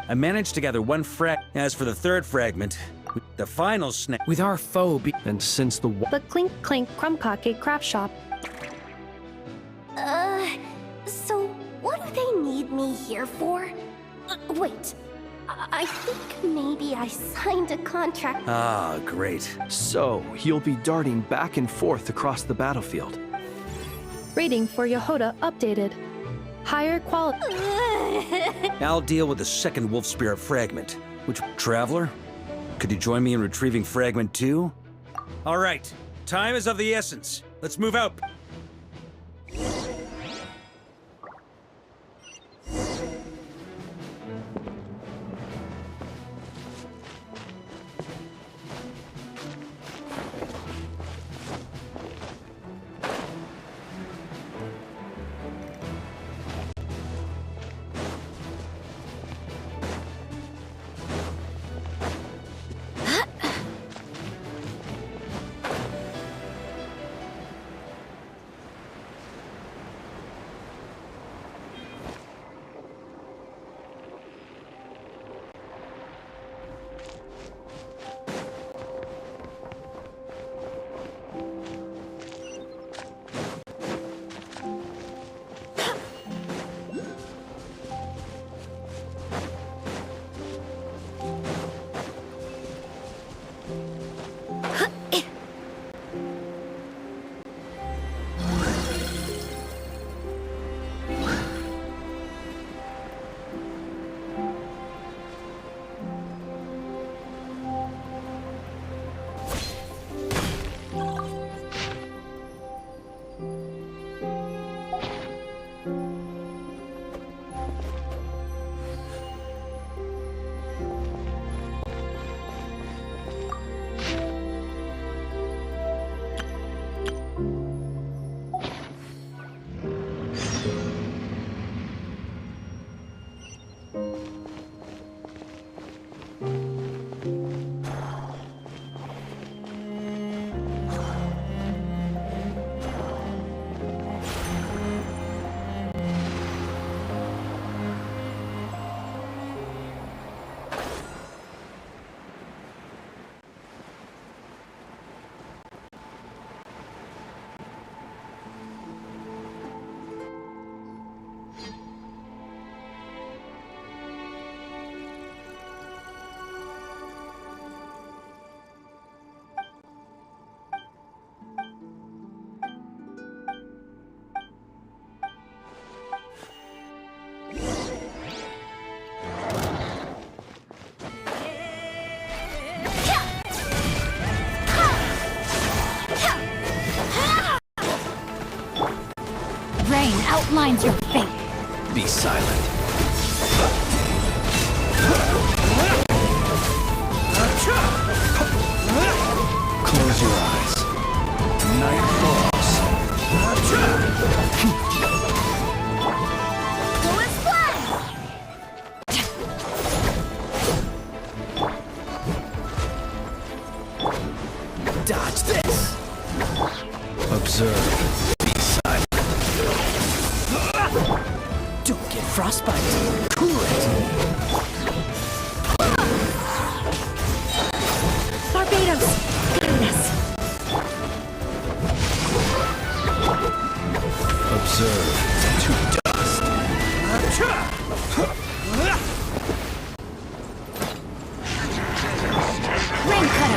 I managed to gather one As for the third fragment, the final snap. With our foe and since the Clink Clink Crumbcake craft shop. So what do they need me here for? Wait, I think maybe I signed a contract. Ah, great. So, you'll be darting back and forth across the battlefield. Rating for Yehoda updated. Higher quality. I'll deal with the second Wolf Spirit fragment. Which, Traveler? Could you join me in retrieving fragment 2? All right, time is of the essence. Let's move out. outlines your fate. Be silent. Close your eyes. Night falls. Dodge this. Observe. Be silent. Don't get frostbite. Cool it. Barbados, goodness. Observe. To dust. Rain cutter.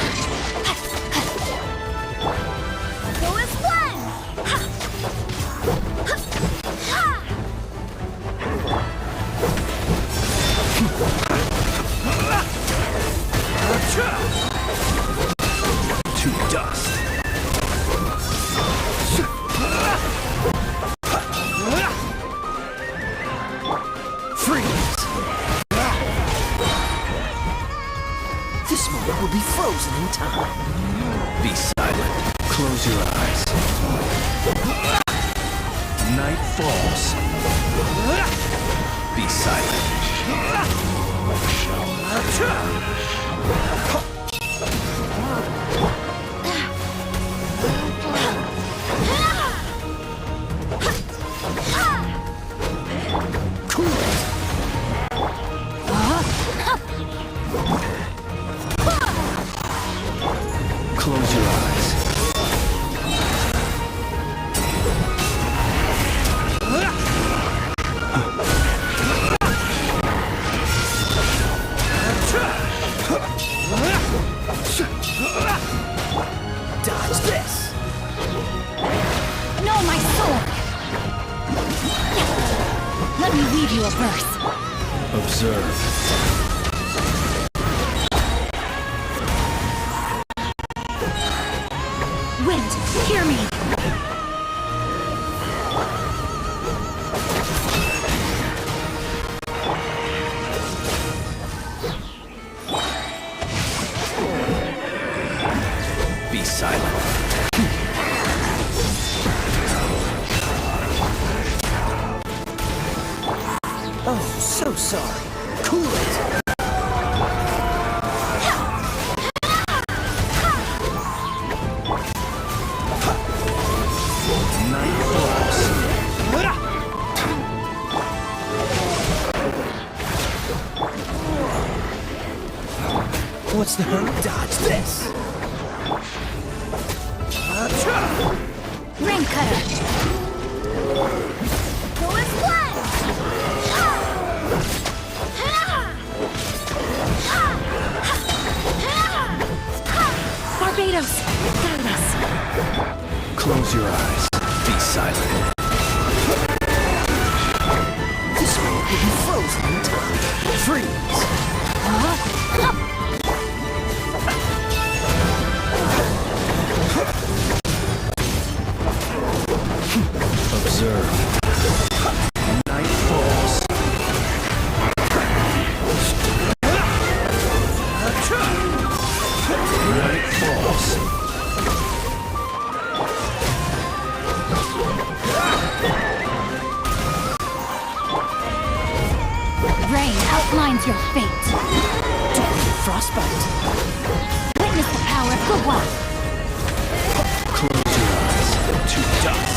Close your eyes. Night falls. Be silent. Close your eyes. Dodge this! No, my sword! Let me read you a verse. Observe. Wind, hear me! Be silent. Oh, so sorry. Cool it! Night falls. What's the hurry? Dodge this! Rain cutter! Go and fly! Barbados! Guide us! Close your eyes. Be silent. This world will be frozen in time. Freeze! Observe. Night falls. Night falls. Rain outlines your fate. Frostbite. Witness the power of Gugwa. Close your eyes. To dust.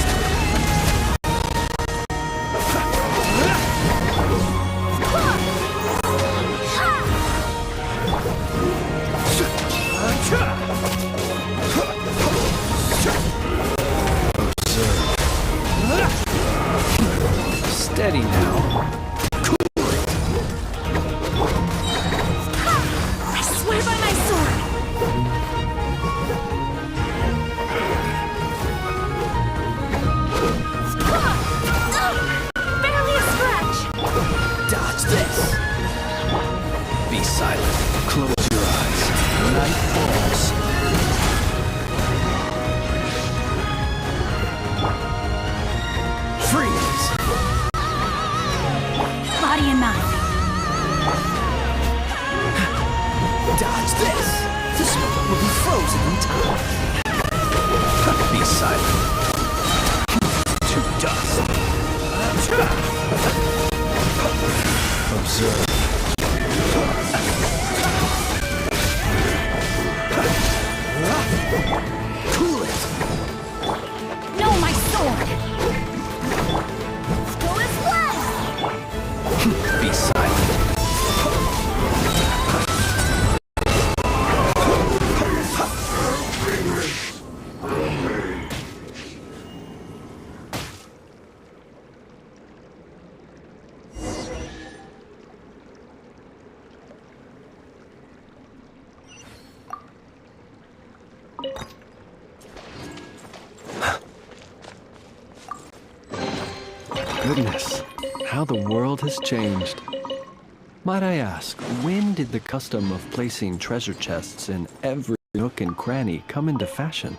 Observe. Steady now. I swear by my sword! Barely a scratch! Dodge this! Be silent. Close your eyes. Night falls. Freeze! Body and mind. Dodge this! This moment will be frozen in time. Be silent. To dust. Observe. Cool it! No, my sword! Go and fly! Be silent. Goodness, how the world has changed. Might I ask, when did the custom of placing treasure chests in every nook and cranny come into fashion?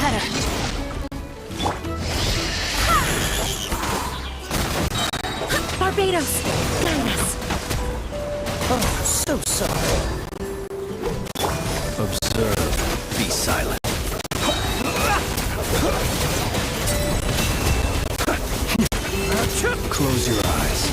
cutter. Barbados, guide us. Oh, so sorry. Observe. Be silent. Close your eyes.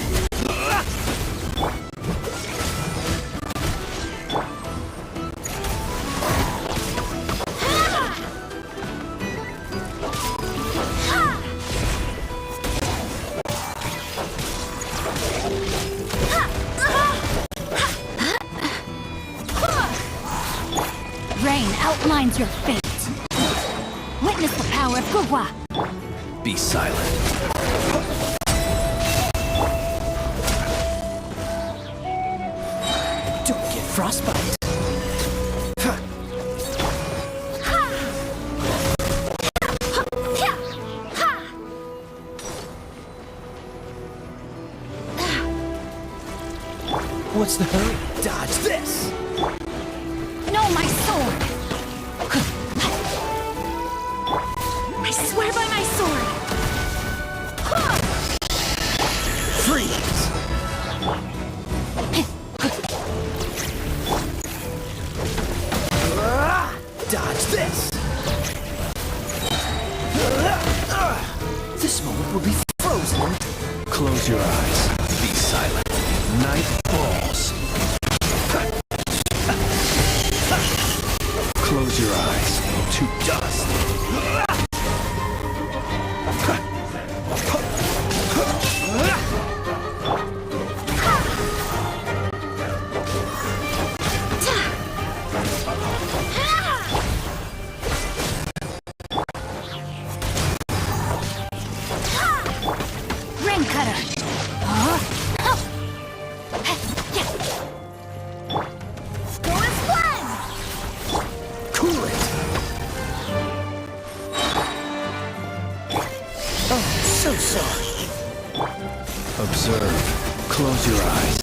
Rain outlines your fate. Witness the power of Gugwa. Be silent. Don't get frostbite. What's the hurry? Dodge this! No, my sword! I swear by my sword! Freeze! Dodge this! This moment will be frozen. Close your eyes. Be silent. Night falls. Close your eyes. To dust. Rain cutter. Cool it! Oh, so sorry. Observe. Close your eyes.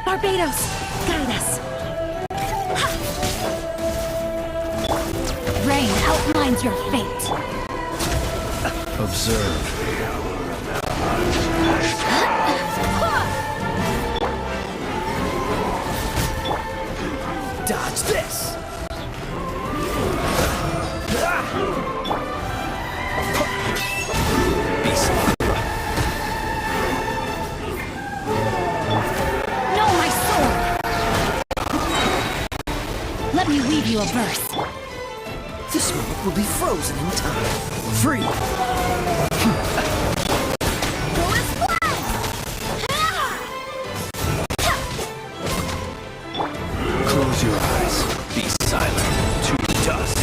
Barbados, guide us. Rain outlines your fate. Observe. Dodge this! Be silent. No, my sword! Let me weave you a verse. This moment will be frozen in time. Free! Close your eyes. Be silent. To dust.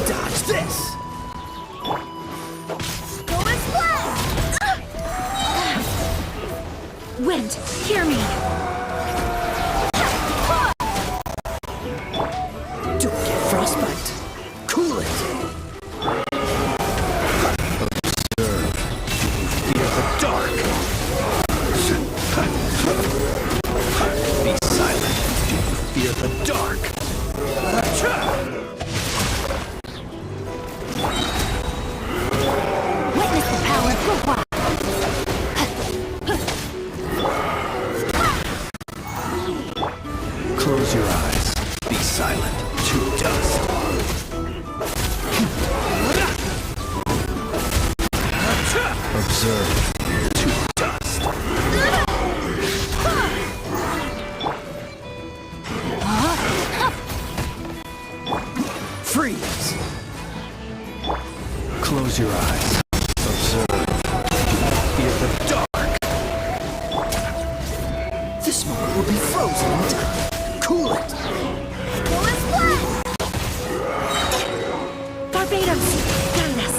Dodge this! Wind, hear me. Don't get frostbite. Cool it! Observe. Fear the dark. Be silent. Fear the dark. Witness the power of Gugwa. Close your eyes. Be silent. To dust. Observe. To dust. Freeze! Close your eyes. Observe. Fear the dark. This moment will be frozen in time. Cool it! Barbados, guide us.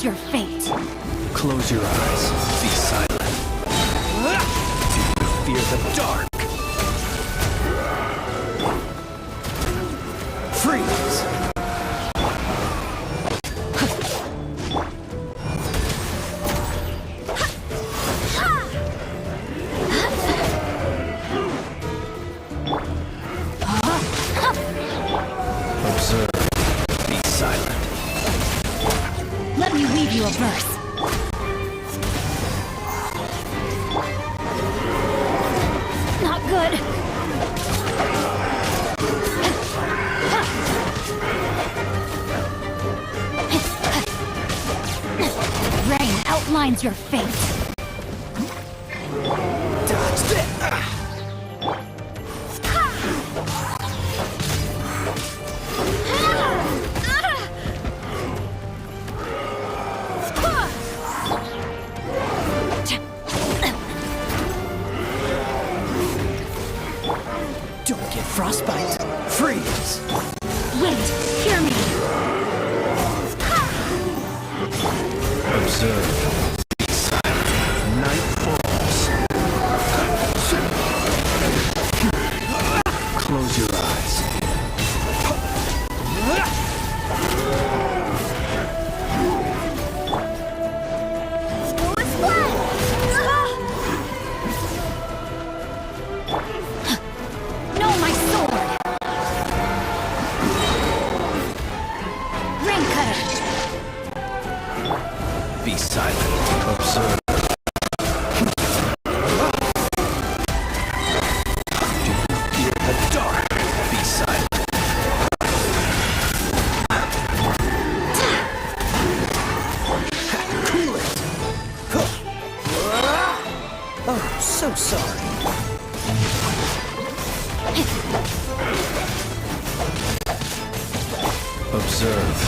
outlines your fate. Close your eyes. Be silent. Do you fear the dark? Freeze! Observe. Be silent. Let me weave you a verse. Not good. Rain outlines your fate. Don't get frostbite. Freeze! Wind, hear me. Observe. Be silent. Night falls. Close your eyes. No, my sword. Rain cutter. Be silent. Observe. Do you fear the dark? Be silent. Cool it. Oh, so sorry. Observe.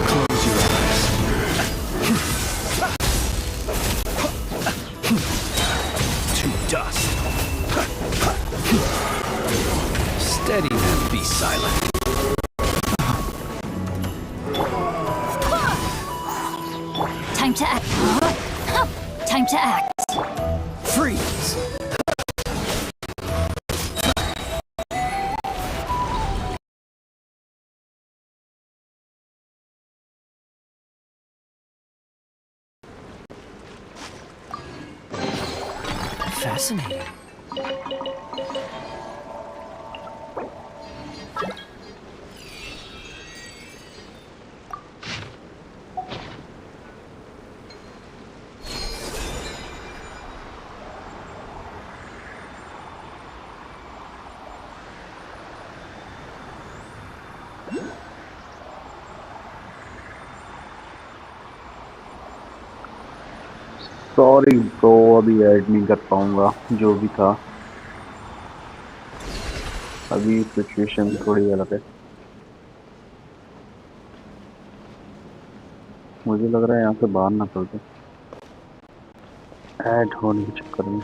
Close your eyes. To dust. Steady then, be silent. Time to act. Time to act. Freeze! Fascinating. Sorry bro, अभी add नहीं कर पाऊंगा जो भी था। अभी situation थोड़ी अलग है। मुझे लग रहा है यहाँ से बाहर ना पड़ जाए ऐड होने के चक्कर में।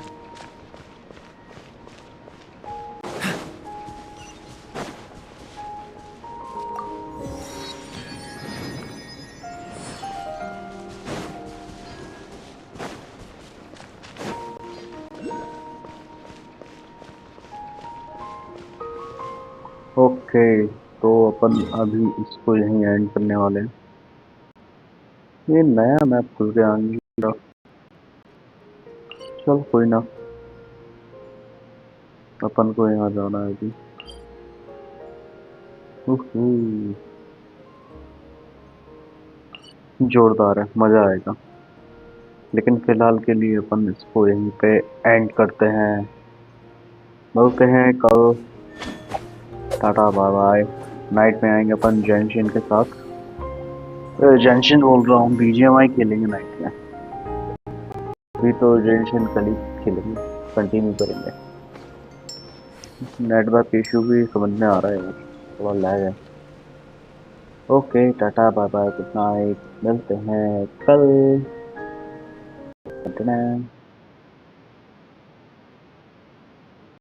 ओके, तो अपन अभी इसको यहीं एंड करने वाले हैं। ये नया मैप खुल गया आंगी। चल कोई ना, अपन को यहाँ जाना है अभी। जोरदार है, मजा आएगा। लेकिन फिलहाल के लिए अपन इसको यहीं पे एंड करते हैं। मिलते हैं कल। Tata bye bye. नाइट में आएंगे अपन जेंशिन के साथ। जेंशिन बोल रहा हूँ, बीजीएमआई खेलेंगे नाइट में। अभी तो जेंशिन कल ही खेलेंगे, कंटिन्यू करेंगे। नेटवर्क इशू भी समझ में आ रहा है, थोड़ा लैग है। Okay, tata bye bye, good night. मिलते हैं कल।